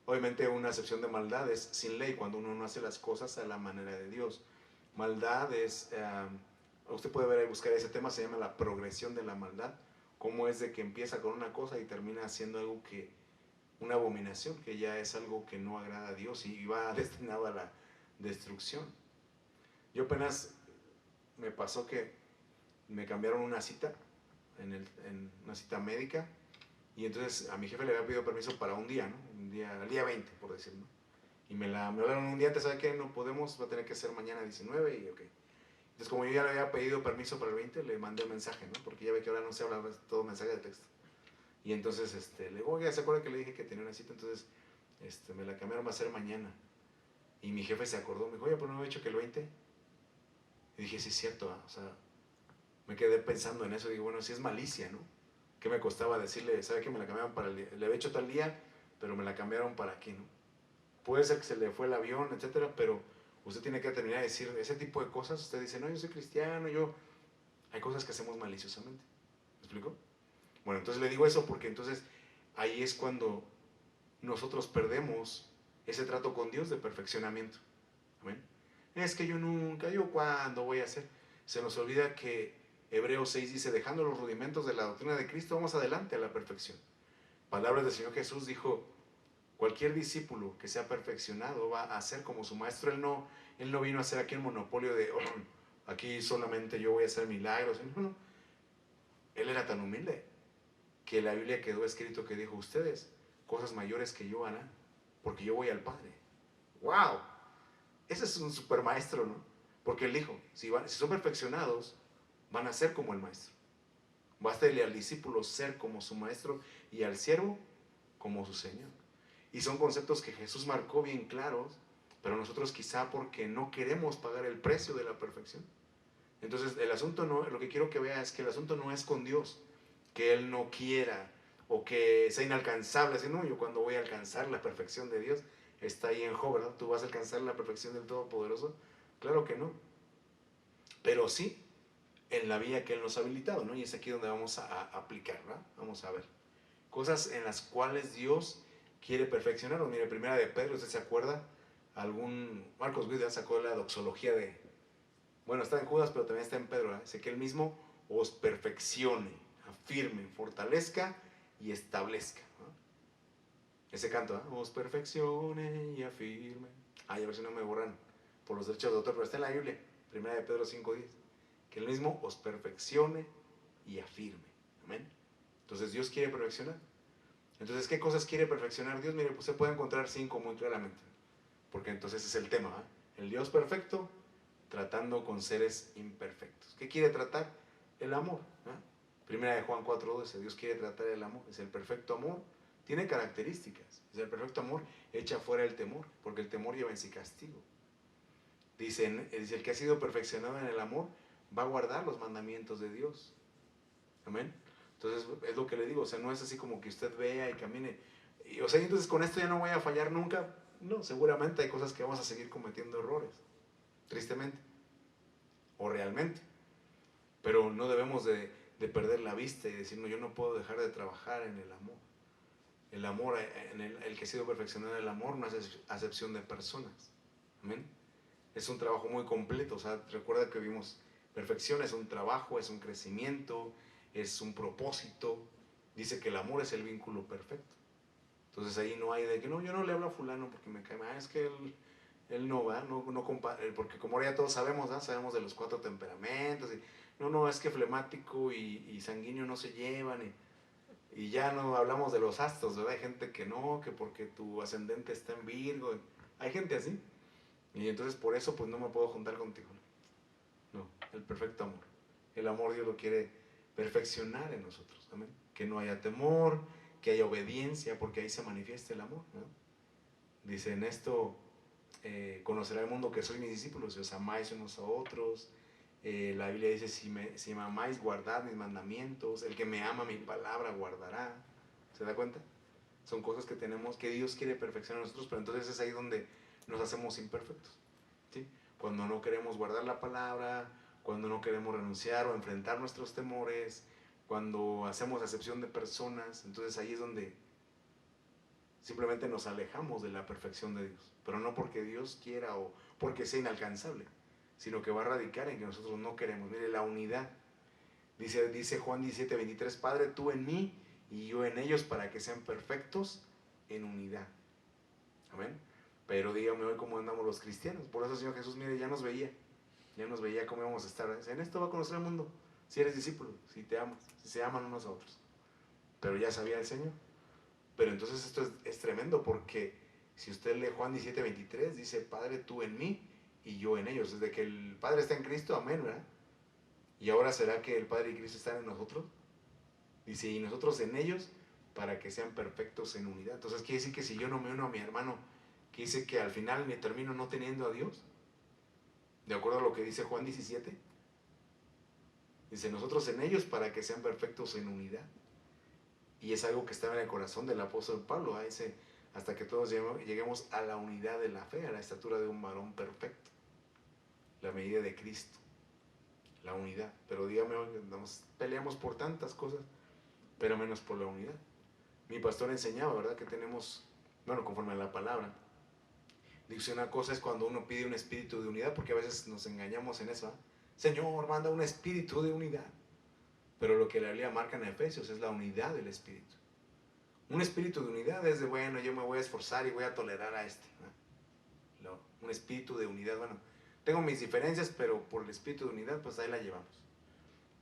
Obviamente una acepción de maldad es sin ley, cuando uno no hace las cosas a la manera de Dios. Maldad es, usted puede ver y buscar ese tema, se llama la progresión de la maldad. Cómo es de que empieza con una cosa y termina haciendo algo que, una abominación, que ya es algo que no agrada a Dios y va destinado a la destrucción. Yo apenas me pasó que me cambiaron una cita, en una cita médica, y entonces a mi jefe le había pedido permiso para un día, ¿no? El día 20, por decirlo, ¿no? Y me hablaron un día, ¿te sabe qué? No podemos, va a tener que ser mañana 19 y ok. Entonces, como yo ya le había pedido permiso para el 20, le mandé un mensaje, ¿no? Porque ya ve que ahora no se habla todo mensaje de texto. Y entonces, le digo, oye, ¿se acuerda que le dije que tenía una cita? Entonces, me la cambiaron, va a ser mañana. Y mi jefe se acordó, me dijo, oye, ¿pero no me he dicho que el 20? Y dije, sí, es cierto, ¿eh? O sea, me quedé pensando en eso. Digo, bueno, sí es malicia, ¿no? ¿Qué me costaba decirle, sabe que me la cambiaron para el día? Le había hecho tal día, pero me la cambiaron para aquí, ¿no? Puede ser que se le fue el avión, etcétera, pero usted tiene que terminar de decir ese tipo de cosas. Usted dice, no, yo soy cristiano, hay cosas que hacemos maliciosamente. ¿Me explico? Bueno, entonces le digo eso porque entonces ahí es cuando nosotros perdemos ese trato con Dios de perfeccionamiento. ¿Amén? Es que yo cuándo voy a hacer. Se nos olvida que Hebreos 6 dice, dejando los rudimentos de la doctrina de Cristo, vamos adelante a la perfección. Palabras del Señor Jesús dijo, Cualquier discípulo que sea perfeccionado va a ser como su maestro. Él no vino a hacer aquí un monopolio de, oh, aquí solamente yo voy a hacer milagros. No, no. Él era tan humilde que la Biblia quedó escrito que dijo, ustedes, cosas mayores que yo harán, porque yo voy al Padre. ¡Wow! Ese es un super maestro, ¿no? Porque él dijo, si son perfeccionados, van a ser como el maestro. Bástale al discípulo ser como su maestro y al siervo como su Señor. Y son conceptos que Jesús marcó bien claros, pero nosotros quizá porque no queremos pagar el precio de la perfección. Entonces el asunto no, lo que quiero que vea es que el asunto no es con Dios, que Él no quiera o que sea inalcanzable. Así, no, yo cuando voy a alcanzar la perfección de Dios, está ahí en Job, ¿verdad? ¿Tú vas a alcanzar la perfección del Todopoderoso? Claro que no. Pero sí en la vía que Él nos ha habilitado, ¿no? Y es aquí donde vamos a aplicar, ¿verdad? Vamos a ver. Cosas en las cuales Dios quiere perfeccionarnos. Mire, primera de Pedro, ¿usted se acuerda? Marcos Guida sacó la doxología de, bueno, está en Judas, pero también está en Pedro, ¿eh? Dice que Él mismo os perfeccione, afirme, fortalezca y establezca, ¿no? Ese canto, ¿eh? Os perfeccione y afirme. Ay, a ver si no me borran por los derechos de autor, pero está en la Biblia, primera de Pedro 5:10. Que Él mismo os perfeccione y afirme. Amén. Entonces Dios quiere perfeccionar. Entonces, ¿qué cosas quiere perfeccionar Dios? Mire, pues se puede encontrar 5 muy claramente. Porque entonces es el tema, ¿eh? El Dios perfecto tratando con seres imperfectos. ¿Qué quiere tratar? El amor, ¿eh? Primera de Juan 4:12, Dios quiere tratar el amor. Es el perfecto amor. Tiene características. Es el perfecto amor, echa fuera el temor, porque el temor lleva en sí castigo. Dice, el que ha sido perfeccionado en el amor va a guardar los mandamientos de Dios. Amén. Entonces es lo que le digo, o sea, no es así como que usted vea y camine. Y, o sea, entonces con esto ya no voy a fallar nunca. No, seguramente hay cosas que vamos a seguir cometiendo errores, tristemente, o realmente. Pero no debemos de perder la vista y decir, no, yo no puedo dejar de trabajar en el amor. El amor, el que ha sido perfeccionado en el amor no es acepción de personas. Amén. Es un trabajo muy completo, o sea, recuerda que vimos perfección, es un trabajo, es un crecimiento, es un propósito. Dice que el amor es el vínculo perfecto. Entonces ahí no hay de que no, yo no le hablo a fulano porque me cae mal, es que él no va, porque como ahora ya todos sabemos, ¿verdad? Sabemos de los 4 temperamentos, y no, es que flemático y sanguíneo no se llevan, y ya no hablamos de los astros, ¿verdad? Hay gente que no, que porque tu ascendente está en Virgo, hay gente así. Y entonces por eso pues no me puedo juntar contigo. No, el perfecto amor. El amor Dios lo quiere perfeccionar en nosotros. Amén. Que no haya temor, que haya obediencia, porque ahí se manifiesta el amor, ¿no? Dice, en esto conocerá el mundo que soy mis discípulos, si os amáis unos a otros. La Biblia dice, si me amáis, guardad mis mandamientos. El que me ama mi palabra guardará. ¿Se da cuenta? Son cosas que tenemos, que Dios quiere perfeccionar en nosotros, pero entonces es ahí donde nos hacemos imperfectos. ¿Sí? Cuando no queremos guardar la palabra, cuando no queremos renunciar o enfrentar nuestros temores, cuando hacemos acepción de personas, entonces ahí es donde simplemente nos alejamos de la perfección de Dios. Pero no porque Dios quiera o porque sea inalcanzable, sino que va a radicar en que nosotros no queremos. Mire, la unidad. Dice Juan 17:23, Padre, tú en mí y yo en ellos para que sean perfectos en unidad. Amén. Pero dígame hoy cómo andamos los cristianos. Por eso, Señor Jesús, mire, ya nos veía cómo íbamos a estar. En esto va a conocer el mundo, si eres discípulo, si te amas, si se aman unos a otros. Pero ya sabía el Señor. Pero entonces esto es tremendo, porque si usted lee Juan 17:23, dice, Padre, tú en mí y yo en ellos. Desde que el Padre está en Cristo, amén, ¿verdad? Y ahora será que el Padre y Cristo están en nosotros. Dice, y nosotros en ellos para que sean perfectos en unidad. Entonces quiere decir que si yo no me uno a mi hermano, que dice que al final me termino no teniendo a Dios, de acuerdo a lo que dice Juan 17, dice, nosotros en ellos para que sean perfectos en unidad. Y es algo que estaba en el corazón del apóstol Pablo, hasta que todos lleguemos a la unidad de la fe, a la estatura de un varón perfecto, la medida de Cristo, la unidad. Pero dígame, nos peleamos por tantas cosas, pero menos por la unidad. Mi pastor enseñaba, ¿verdad? Que tenemos, bueno, conforme a la palabra, dice una cosa es cuando uno pide un espíritu de unidad, porque a veces nos engañamos en eso, ¿eh? Señor, manda un espíritu de unidad. Pero lo que la Biblia marca en Efesios es la unidad del espíritu. Un espíritu de unidad es de, bueno, yo me voy a esforzar y voy a tolerar a este, ¿no? Un espíritu de unidad, bueno, tengo mis diferencias, pero por el espíritu de unidad, pues ahí la llevamos.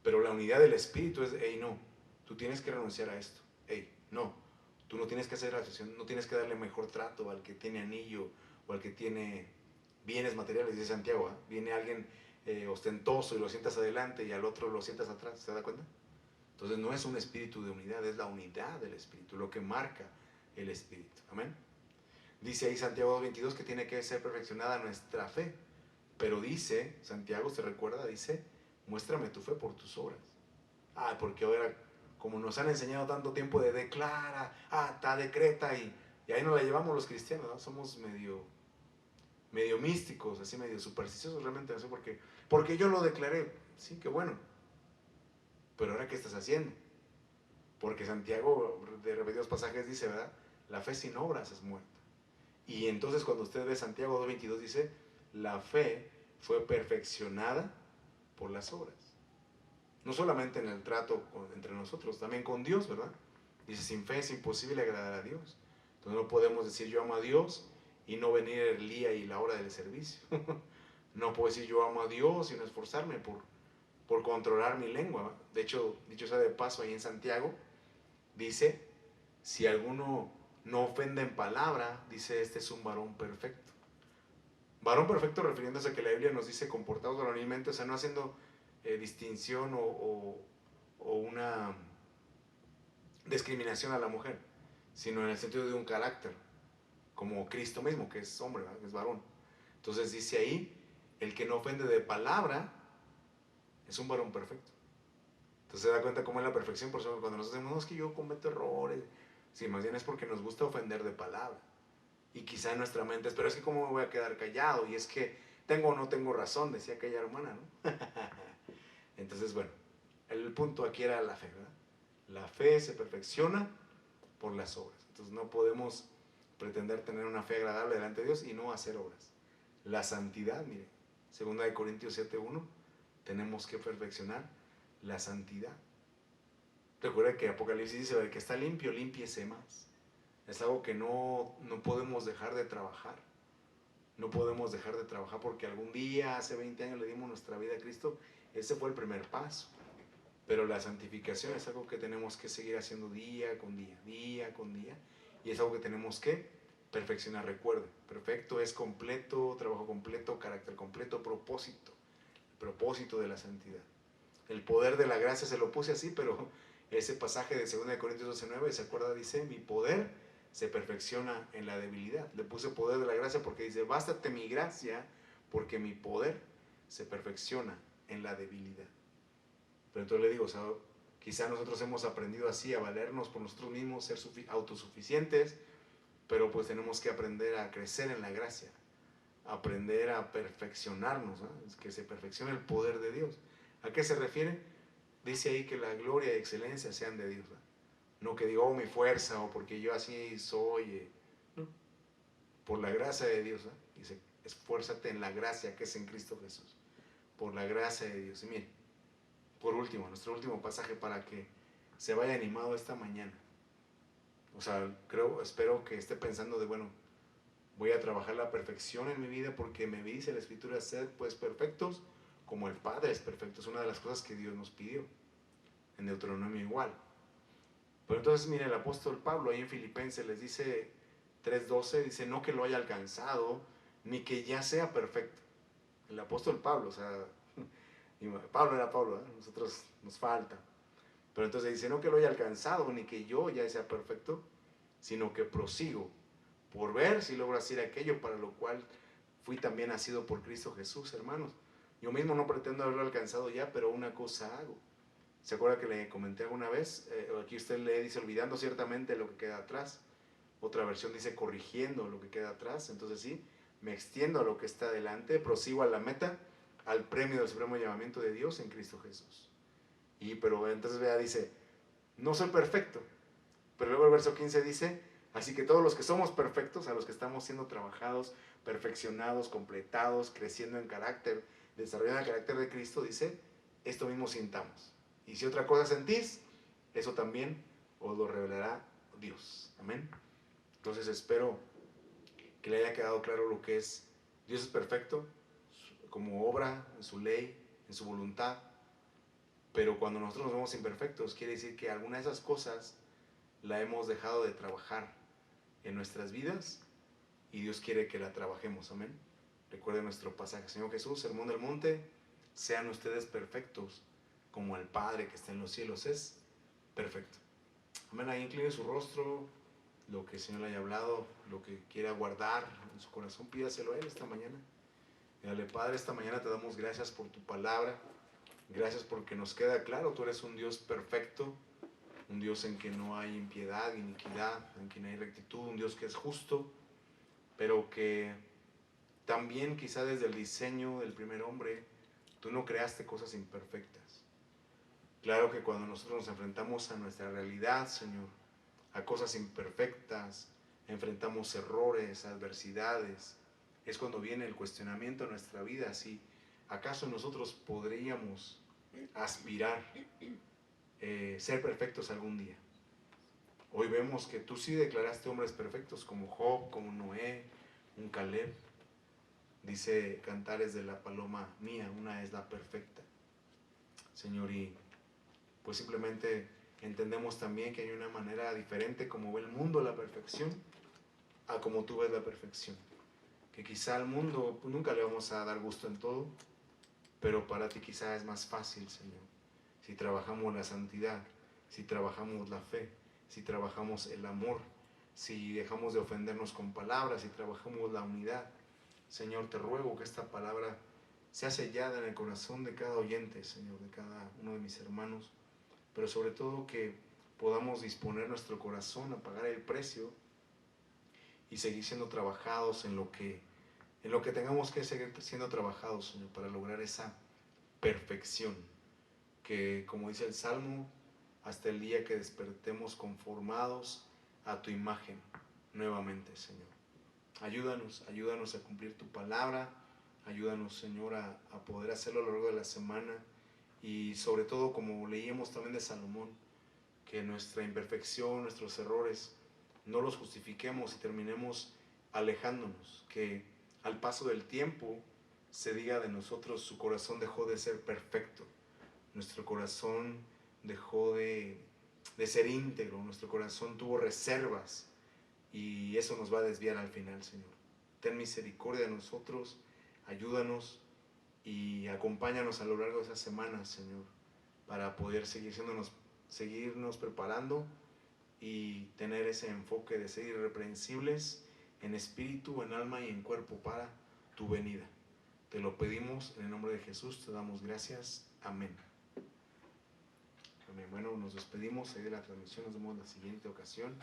Pero la unidad del espíritu es, hey, no, tú tienes que renunciar a esto. Hey, no, tú no tienes que hacer asociación, no tienes que darle mejor trato al que tiene anillo o al que tiene bienes materiales, dice Santiago. Viene alguien ostentoso y lo sientas adelante y al otro lo sientas atrás, ¿se da cuenta? Entonces no es un espíritu de unidad, es la unidad del espíritu, lo que marca el espíritu. Amén. Dice ahí Santiago 2:22 que tiene que ser perfeccionada nuestra fe. Pero dice, Santiago, ¿se recuerda? Dice, muéstrame tu fe por tus obras. Porque ahora, como nos han enseñado tanto tiempo de declara, decreta, y ahí nos la llevamos los cristianos, ¿no? Somos medio místicos, así medio supersticiosos, realmente no sé por qué. Porque yo lo declaré, sí, qué bueno. Pero ahora, ¿qué estás haciendo? Porque Santiago, de repetidos pasajes, dice, ¿verdad? La fe sin obras es muerta. Y entonces cuando usted ve Santiago 2:22 dice, la fe fue perfeccionada por las obras. No solamente en el trato entre nosotros, también con Dios, ¿verdad? Dice, sin fe es imposible agradar a Dios. Entonces no podemos decir yo amo a Dios y no venir el día y la hora del servicio. No puedo decir yo amo a Dios y no esforzarme por controlar mi lengua, ¿verdad? De hecho, dicho sea de paso, ahí en Santiago, dice, si alguno no ofende en palabra, dice, este es un varón perfecto. Varón perfecto refiriéndose a que la Biblia nos dice comportados varonilmente, o sea, no haciendo distinción o una discriminación a la mujer, sino en el sentido de un carácter, como Cristo mismo, que es hombre, ¿verdad? Es varón. Entonces dice ahí, el que no ofende de palabra es un varón perfecto. Entonces se da cuenta cómo es la perfección, por eso cuando nosotros decimos, no, es que yo cometo errores, sí, más bien es porque nos gusta ofender de palabra. Y quizá en nuestra mente es, pero es que cómo me voy a quedar callado, y es que tengo o no tengo razón, decía aquella hermana, ¿no? Entonces, bueno, el punto aquí era la fe, ¿verdad? La fe se perfecciona por las obras. Entonces no podemos pretender tener una fe agradable delante de Dios y no hacer obras. La santidad, mire, 2 Corintios 7:1, tenemos que perfeccionar la santidad. Recuerda que Apocalipsis dice, el que está limpio, límpiese más. Es algo que no podemos dejar de trabajar. No podemos dejar de trabajar porque algún día, hace 20 años, le dimos nuestra vida a Cristo. Ese fue el primer paso. Pero la santificación es algo que tenemos que seguir haciendo día con día, día con día. Y es algo que tenemos que perfeccionar. Recuerde, perfecto es completo, trabajo completo, carácter completo, propósito. El propósito de la santidad. El poder de la gracia se lo puse así, pero ese pasaje de 2 Corintios 12:9, ¿se acuerda? Dice, mi poder se perfecciona en la debilidad. Le puse poder de la gracia porque dice, bástate mi gracia, porque mi poder se perfecciona en la debilidad. Pero entonces le digo, o sea, quizá nosotros hemos aprendido así a valernos por nosotros mismos, ser autosuficientes, pero pues tenemos que aprender a crecer en la gracia, aprender a perfeccionarnos, ¿no? Que se perfeccione el poder de Dios. ¿A qué se refiere? Dice ahí que la gloria y excelencia sean de Dios, ¿no? No que diga, oh, mi fuerza, o porque yo así soy, no, por la gracia de Dios, ¿no? Dice, esfuérzate en la gracia que es en Cristo Jesús, por la gracia de Dios. Y mire, por último, nuestro último pasaje para que se vaya animado esta mañana. O sea, espero que esté pensando de, bueno, voy a trabajar la perfección en mi vida porque me dice la Escritura, sed pues perfectos como el Padre es perfecto. Es una de las cosas que Dios nos pidió. En Deuteronomio igual. Pero entonces, mire, el apóstol Pablo ahí en Filipenses les dice 3:12, dice, no que lo haya alcanzado, ni que ya sea perfecto. El apóstol Pablo, o sea, Pablo era Pablo, ¿eh? Nosotros nos falta. Pero entonces dice, no que lo haya alcanzado, ni que yo ya sea perfecto, sino que prosigo por ver si logro hacer aquello para lo cual fui también nacido por Cristo Jesús, hermanos. Yo mismo no pretendo haberlo alcanzado ya, pero una cosa hago. ¿Se acuerda que le comenté alguna vez? Aquí usted le dice, olvidando ciertamente lo que queda atrás. Otra versión dice, corrigiendo lo que queda atrás. Entonces sí, me extiendo a lo que está delante, prosigo a la meta, al premio del supremo llamamiento de Dios en Cristo Jesús. Pero entonces vea, dice, no soy perfecto. Pero luego el verso 15 dice, así que todos los que somos perfectos, a los que estamos siendo trabajados, perfeccionados, completados, creciendo en carácter, desarrollando el carácter de Cristo, dice, esto mismo sintamos. Y si otra cosa sentís, eso también os lo revelará Dios. Amén. Entonces espero que le haya quedado claro lo que es. Dios es perfecto como obra, en su ley, en su voluntad. Pero cuando nosotros nos vemos imperfectos, quiere decir que alguna de esas cosas la hemos dejado de trabajar en nuestras vidas y Dios quiere que la trabajemos. Amén. Recuerden nuestro pasaje. Señor Jesús, Sermón del Monte, sean ustedes perfectos como el Padre que está en los cielos es perfecto. Amén. Ahí incline su rostro, lo que el Señor le haya hablado, lo que quiera guardar en su corazón, pídaselo a Él esta mañana. Dígale: Padre, esta mañana te damos gracias por tu palabra. Gracias porque nos queda claro, tú eres un Dios perfecto, un Dios en que no hay impiedad, iniquidad, en que no hay rectitud, un Dios que es justo, pero que también quizá desde el diseño del primer hombre, tú no creaste cosas imperfectas. Claro que cuando nosotros nos enfrentamos a nuestra realidad, Señor, a cosas imperfectas, enfrentamos errores, adversidades, es cuando viene el cuestionamiento en nuestra vida, si acaso nosotros podríamos aspirar ser perfectos algún día. Hoy vemos que tú sí declaraste hombres perfectos como Job, como Noé, un Caleb. Dice Cantares de la paloma mía, una es la perfecta. Señor, y pues simplemente entendemos también que hay una manera diferente como ve el mundo la perfección a como tú ves la perfección. Que quizá al mundo nunca le vamos a dar gusto en todo, pero para ti quizá es más fácil, Señor, si trabajamos la santidad, si trabajamos la fe, si trabajamos el amor, si dejamos de ofendernos con palabras, si trabajamos la unidad. Señor, te ruego que esta palabra sea sellada en el corazón de cada oyente, Señor, de cada uno de mis hermanos, pero sobre todo que podamos disponer nuestro corazón a pagar el precio y seguir siendo trabajados en lo que tengamos que seguir siendo trabajados, Señor, para lograr esa perfección, que como dice el Salmo, hasta el día que despertemos conformados a tu imagen nuevamente, Señor. Ayúdanos a cumplir tu palabra, ayúdanos, Señor, a poder hacerlo a lo largo de la semana, y sobre todo, como leíamos también de Salomón, que nuestra imperfección, nuestros errores, no los justifiquemos y terminemos alejándonos, que al paso del tiempo se diga de nosotros: su corazón dejó de ser perfecto, nuestro corazón dejó de ser íntegro, nuestro corazón tuvo reservas, y eso nos va a desviar al final, Señor. Ten misericordia de nosotros, ayúdanos y acompáñanos a lo largo de esas semanas, Señor, para poder seguirnos preparando y tener ese enfoque de ser irreprensibles en espíritu, en alma y en cuerpo para tu venida. Te lo pedimos en el nombre de Jesús, te damos gracias. Amén. Amén. Bueno, nos despedimos ahí de la transmisión, nos vemos en la siguiente ocasión.